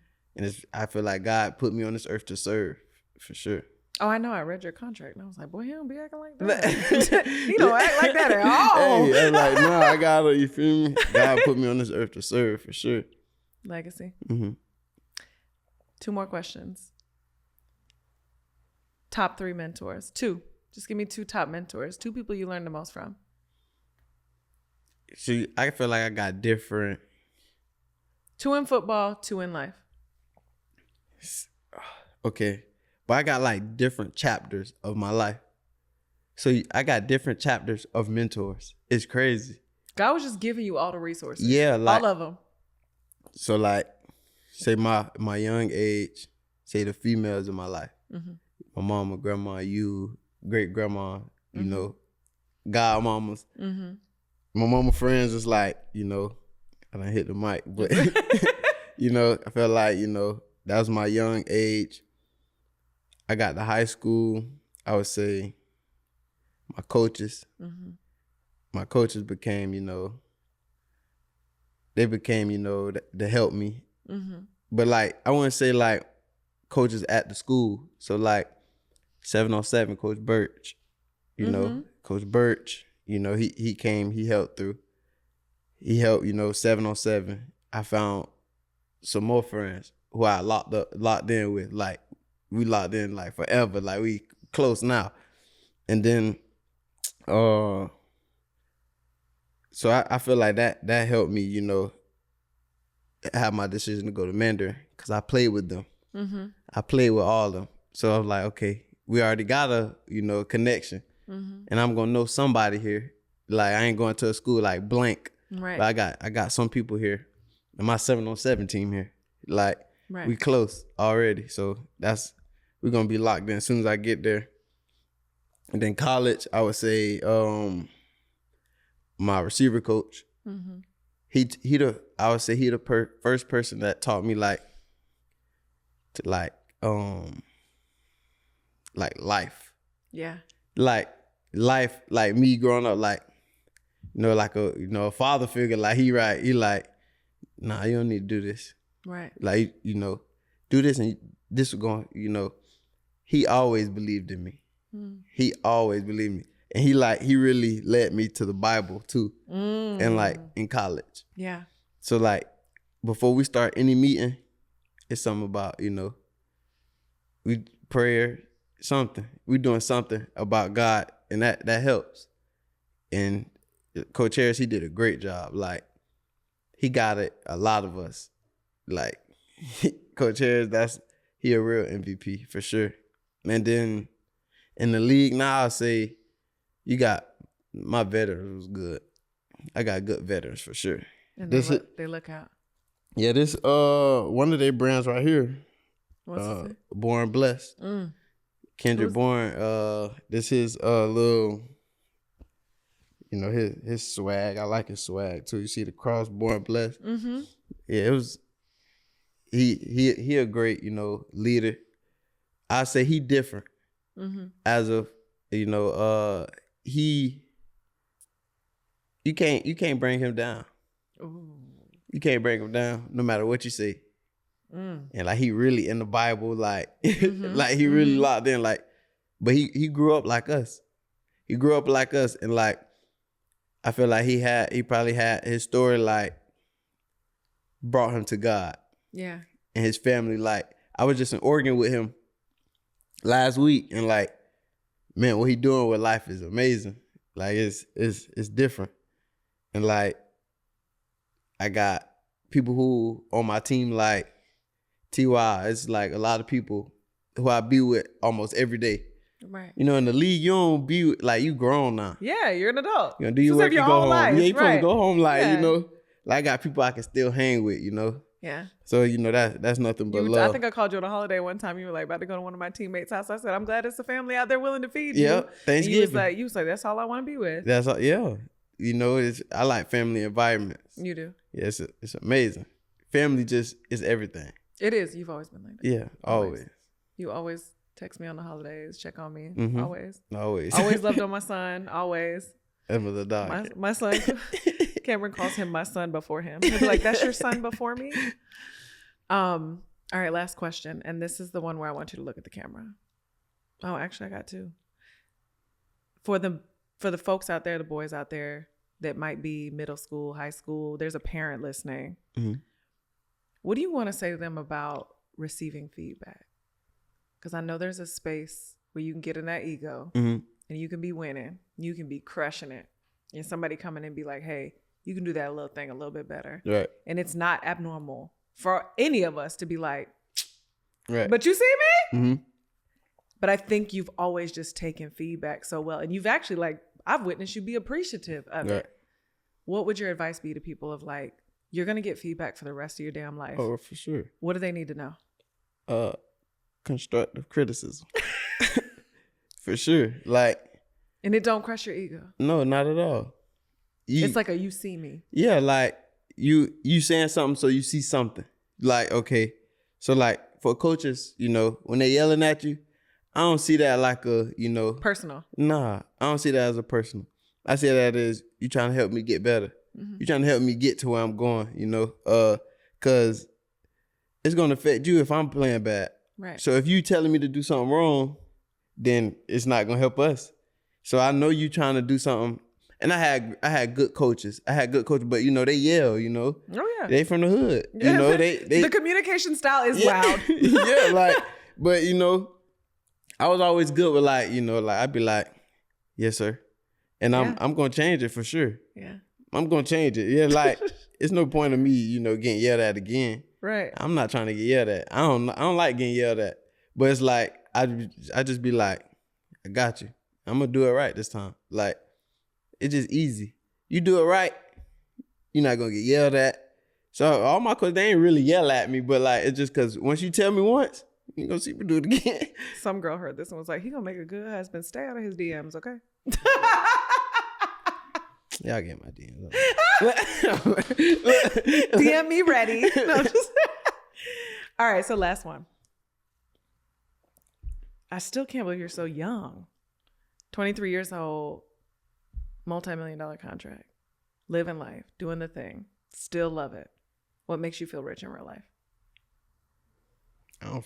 I feel like God put me on this earth to serve, for sure. Oh, I know. I read your contract, and I was like, boy, he don't be acting like that. He don't act like that at all. Hey, I'm like, nah, I gotta, you feel me? God put me on this earth to serve, for sure. Legacy. 2 more questions. Top 3 mentors. 2. Just give me 2 top mentors. 2 people you learned the most from. See, I feel like I got different. 2 in football, 2 in life. Okay. But I got like different chapters of my life. So I got different chapters of mentors. It's crazy. God was just giving you all the resources. Yeah. Like, all of them. So like, say my young age, say the females in my life. My mama, grandma, you, great grandma, you know, godmamas. My mama friends is like, you know, I done hit the mic, but you know, I felt like, you know, that was my young age. I got to high school, I would say my coaches. My coaches became, you know, they became, you know, to help me. But like, I wouldn't say like coaches at the school. So like 707, Coach Birch, you know, Coach Birch, you know, he came, he helped through. He helped, you know, 707. I found some more friends who I locked in with. Like, we locked in like forever. Like, we close now. And then, so I feel like that helped me, you know, have my decision to go to Mandarin because I played with them. I played with all of them. So I was like, okay, we already got a, you know, connection. And I'm going to know somebody here. Like, I ain't going to a school like blank. Right. But I got some people here. And my 7-on-7 team here. Like, we close already. So we're going to be locked in as soon as I get there. And then college, I would say my receiver coach. I would say he the first person that taught me like life. Yeah. Like life, like me growing up, like, you know, like a father figure, like he like, nah, you don't need to do this. Right. Like, you know, do this and this is going, you know, he always believed in me. He always believed me. And he really led me to the Bible too. And like in college. Yeah. So like before we start any meeting, it's something about, you know, we prayer, something. We doing something about God, and that helps. And Coach Harris, he did a great job. Like, he got it, a lot of us. Like, Coach Harris, he a real MVP for sure. And then in the league now, I'll say you got my veterans was good. I got good veterans for sure. And they look out. Yeah, this one of their brands right here. What's it say? Born Blessed. Kendrick Bourne, this his little, you know, his swag. I like his swag too. You see the cross, Born Blessed. Yeah, it was. He a great, you know, leader. I say he different. As of, you know, you can't bring him down. Ooh. You can't bring him down no matter what you say. And like, he really in the Bible, like, like he really locked in, like, but he grew up like us. He grew up like us, and like, I feel like he probably had his story, like, brought him to God. Yeah. And his family, like, I was just in Oregon with him last week, and like, man, what he doing with life is amazing. Like, it's different. And like, I got people who on my team, like TY, it's like a lot of people who I be with almost every day. Right. You know, in the league, you don't be with, like, you grown now. Yeah, you're an adult. You know, do your Supposed to work, have you your go whole home. life, Yeah, you supposed to right. go home, like, Yeah. you know, like I got people I can still hang with, you know. Yeah. So, you know, that's nothing but I love. think I called you on a holiday one time. You were like about to go to one of my teammates' house. I said, I'm glad it's a family out there willing to feed you. Yeah, And you Thanksgiving. was like, that's all I want to be with. That's all, yeah. You know, I like family environments. You do. Yeah, it's amazing. Family just is everything. It is. You've always been like that. Yeah, always. You always text me on the holidays, check on me. Mhm. Always. Always Loved on my son. Always. That was a dog. My son, Cameron calls him my son before him. He'll be like, that's your son before me? All right, last question. And this is the one where I want you to look at the camera. Oh, actually, I got two. For the folks out there, the boys out there that might be middle school, high school, there's a parent listening. Mm-hmm. What do you want to say to them about receiving feedback? Because I know there's a space where you can get in that ego Mm-hmm. and you can be winning. You can be crushing it. And somebody come in and be like, hey, you can do that little thing a little bit better. Right. And it's not abnormal for any of us to be like, Right. but you see me? Mm-hmm. But I think you've always just taken feedback so well. And you've actually, like, I've witnessed you be appreciative of Right. it. What would your advice be to people of like, you're going to get feedback for the rest of your damn life? Oh, for sure. What do they need to know? Constructive criticism. For sure. Like, And it don't crush your ego. no, not at all. It's like a you see me. Yeah, like you saying something so you see something. Like, okay. So like for coaches, you know, when they yelling at you, I don't see that like a, you know. Personal. Nah, I don't see that as a personal. I see that as you trying to help me get better. Mm-hmm. You trying to help me get to where I'm going, you know. Cause it's gonna affect you if I'm playing bad. Right. So if you telling me to do something wrong, then it's not gonna help us. So I know you trying to do something. And I had good coaches. But you know, they yell, you know. Oh yeah. They from the hood. You know, they the communication style is yeah. loud. Yeah, like, but you know, I was always good with like, you know, like I'd be like, yes, sir. And I'm gonna change it for sure. Yeah. I'm gonna change it. Yeah, like it's no point of me, you know, getting yelled at again. Right. I'm not trying to get yelled at. I don't like getting yelled at. But it's like I just be like, I got you. I'm gonna do it right this time. Like, it's just easy. You do it right, you're not gonna get yelled at. So all my coaches, they ain't really yell at me, but like it's just cause once you tell me once, you gonna see me do it again. Some girl heard this and was like, he gonna make a good husband. Stay out of his DMs, okay? Y'all get my DMs. DM me ready. No, just all right, so last one. I still can't believe you're so young. 23 years old, multi-million-dollar contract, living life, doing the thing, still love it. What makes you feel rich in real life? I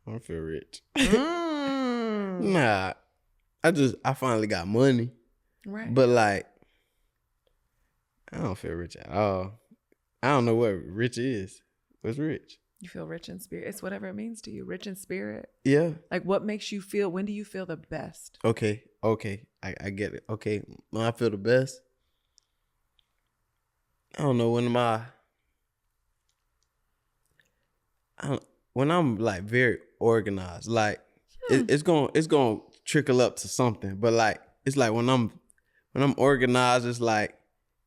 don't feel rich. Mm. Nah, I finally got money, Right. but like I don't feel rich at all. I don't know what rich is. What's rich? You feel rich in spirit. It's whatever it means to you. Rich in spirit. Yeah. Like what makes you feel, when do you feel the best? Okay. I get it. Okay. When I feel the best, I don't know, when I'm like very organized, like it's gonna trickle up to something. But like it's like when I'm organized, it's like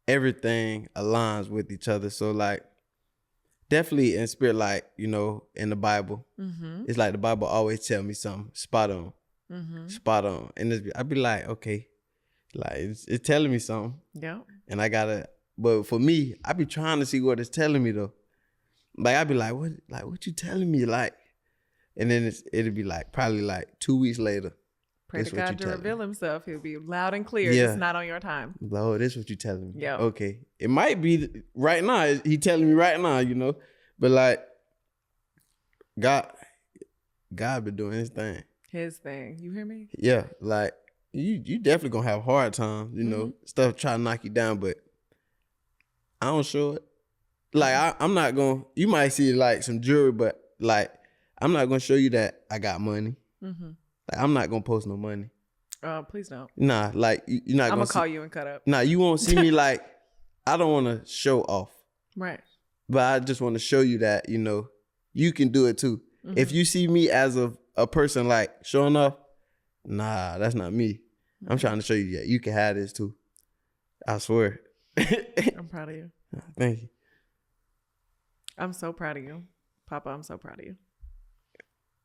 everything aligns with each other. So like definitely in spirit, like, you know, in the Bible, it's like the Bible always tell me something spot on. Spot on. And I'd be like, okay, like it's telling me something. Yeah. And I gotta, but for me, I be trying to see what it's telling me though. Like I be like, what you telling me? Like, and then it'll be like probably like 2 weeks later. Pray This to what God you to telling reveal me. himself. He'll be loud and clear. Yeah. It's not on your time. Oh, this what you telling me. Yeah. Okay. It might be right now. He telling me right now, you know. But like God been doing his thing. His thing. You hear me? Yeah. Like you definitely gonna have hard times, you know, stuff try to knock you down, but I don't show it. Like I'm not gonna, you might see like some jewelry, but like I'm not gonna show you that I got money. Like I'm not gonna post no money. Please don't. Nah, like you're not I'm gonna gonna call you and cut up. Nah, you won't see me like, I don't wanna show off. Right. But I just want to show you that, you know, you can do it too. Mm-hmm. If you see me as a person like showing off, nah, that's not me. I'm trying to show you that you can have this too. I swear. I'm proud of you. Thank you. I'm so proud of you. Papa, I'm so proud of you.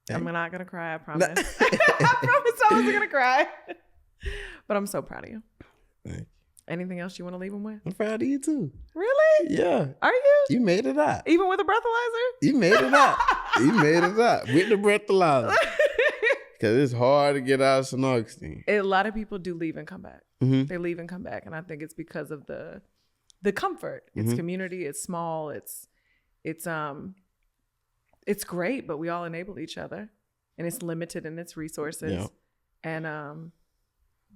Thank I'm not going to cry, I promise. I promise I wasn't going to cry. But I'm so proud of you. Thank you. Anything else you want to leave them with? I'm proud of you too. Really? Yeah. Are you? You made it out. Even with a breathalyzer? You made it out. You made it out with the breathalyzer. Because it's hard to get out of St. Augustine. A lot of people do leave and come back. Mm-hmm. They leave and come back. And I think it's because of the comfort. It's community. It's small. It's great, but we all enable each other. And it's limited in its resources. Yeah. And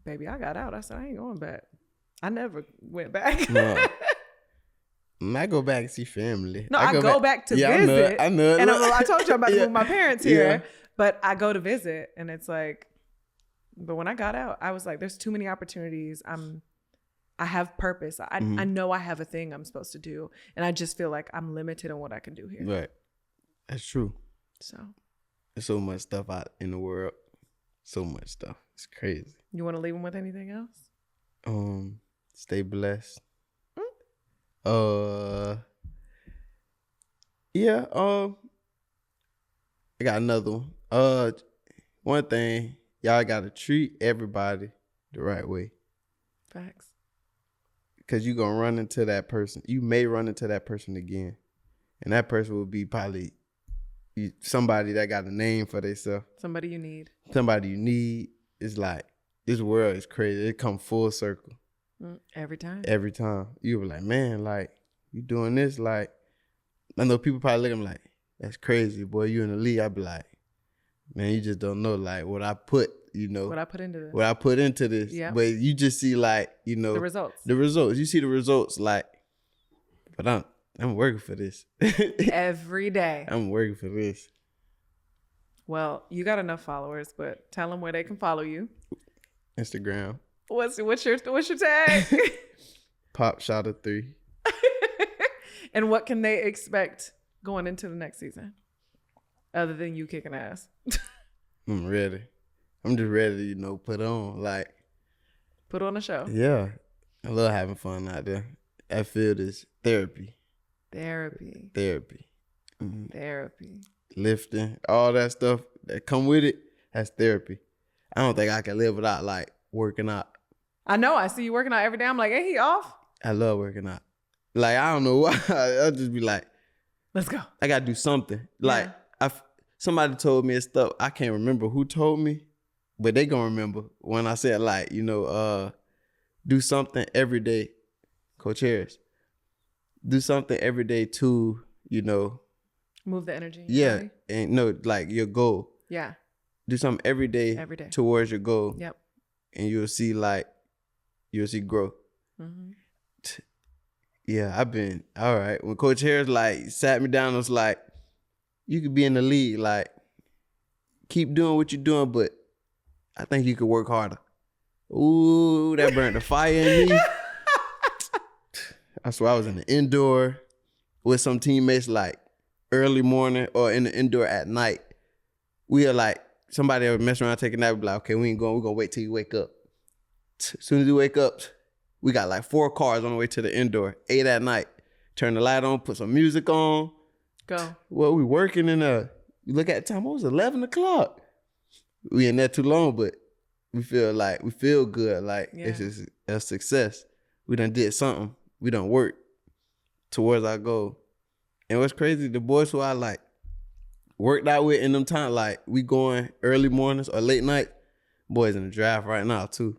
baby, I got out. I said, I ain't going back. I never went back. No. I go back and see family. No, I go back to visit. I know. And I told you I'm about to move my parents here. Yeah. But I go to visit and it's like, but when I got out, I was like, there's too many opportunities. I have purpose. I know I have a thing I'm supposed to do. And I just feel like I'm limited on what I can do here. Right. That's true. So There's so much stuff out in the world. So much stuff. It's crazy. you want to leave them with anything else? Stay blessed. Yeah, I got another one. One thing, y'all gotta treat everybody the right way. Facts. Cause you gonna run into that person. You may run into that person again. And that person will be probably somebody that got a name for themselves. Somebody you need. Somebody you need. It's like, this world is crazy. It come full circle. Every time. Every time. You were like, man, like, you doing this, like, I know people probably look at me like, that's crazy, boy, you in the league. I'd be like, man, you just don't know, like, what I put, you know. What I put into this. What I put into this. Yep. But you just see, like, you know. The results. The results. You see the results, like, but I'm working for this. Every day. I'm working for this. Well, you got enough followers, but tell them where they can follow you. Instagram. What's your tag? Pop shot of 3. And what can they expect going into the next season? Other than you kicking ass. I'm ready. I'm just ready to, you know, put on. Like, put on a show. Yeah. I love having fun out there. That field is therapy. Therapy. Mm-hmm. Therapy. Lifting, all that stuff that come with it, that's therapy. I don't think I can live without, like, working out. I know. I see you working out every day. I'm like, ain't he off? I love working out. Like, I don't know why. I'll just be like, let's go. I got to do something. Like, somebody told me stuff. I can't remember who told me, but they going to remember when I said, like, you know, do something every day. Coach Harris. Do something every day to, you know. Move the energy. Yeah. Body. And no, like your goal. Yeah. Do something every day towards your goal. Yep. And you'll see growth. Mm-hmm. Yeah, I've been, all right. When Coach Harris, like, sat me down and was like, you could be in the league, like, keep doing what you're doing, but I think you could work harder. Ooh, that burnt the fire in me. I swear I was in the indoor with some teammates, like, early morning or in the indoor at night. We are like, somebody would mess around taking a nap, be like, okay, we ain't going, we're going to wait till you wake up. As soon as you wake up, we got like 4 cars on the way to the indoor, 8 at night. Turn the light on, put some music on. Go. Well, we working in you look at the time, it was 11 o'clock. We in there too long, but we feel good. Like, it's just a success. We done did something. We done work towards our goal. And what's crazy, the boys who I like worked out with in them time, like we going early mornings or late night, boys in the draft right now too.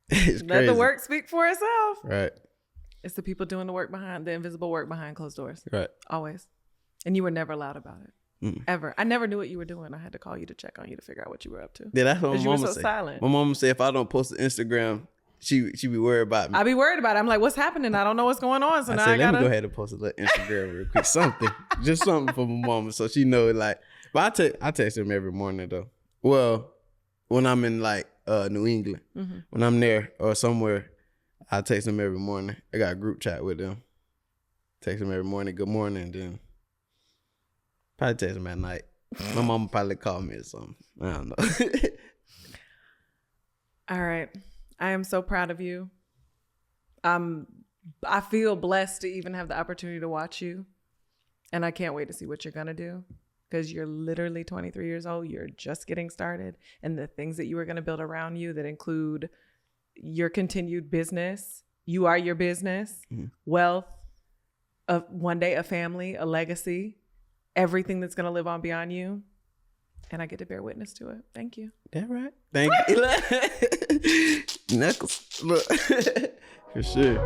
It's Let crazy. the work speak for itself. Right. It's the people doing the invisible work behind closed doors. Right. Always. And you were never loud about it. Ever. I never knew what you were doing. I had to call you to check on you to figure out what you were up to. Yeah, that's what my mama you were so say. silent. My mama say if I don't post to Instagram, she be worried about me. I be worried about it. I'm like, what's happening? I don't know what's going on. So now I I gotta let me go ahead and post a little Instagram real quick. Something. Just something for my mama so she know, like, but I text them every morning though. Well, when I'm in like New England, when I'm there or somewhere, I text them every morning. I got a group chat with them. Text him every morning, good morning, then probably text him at night. My mama probably call me or something. I don't know. All right. I am so proud of you. I feel blessed to even have the opportunity to watch you. And I can't wait to see what you're going to do, because you're literally 23 years old. You're just getting started. And the things that you are going to build around you that include your continued business. You are your business, wealth, one day a family, a legacy, everything that's going to live on beyond you. And I get to bear witness to it. Thank you. That right? Thank you. Knuckles. Look. For sure.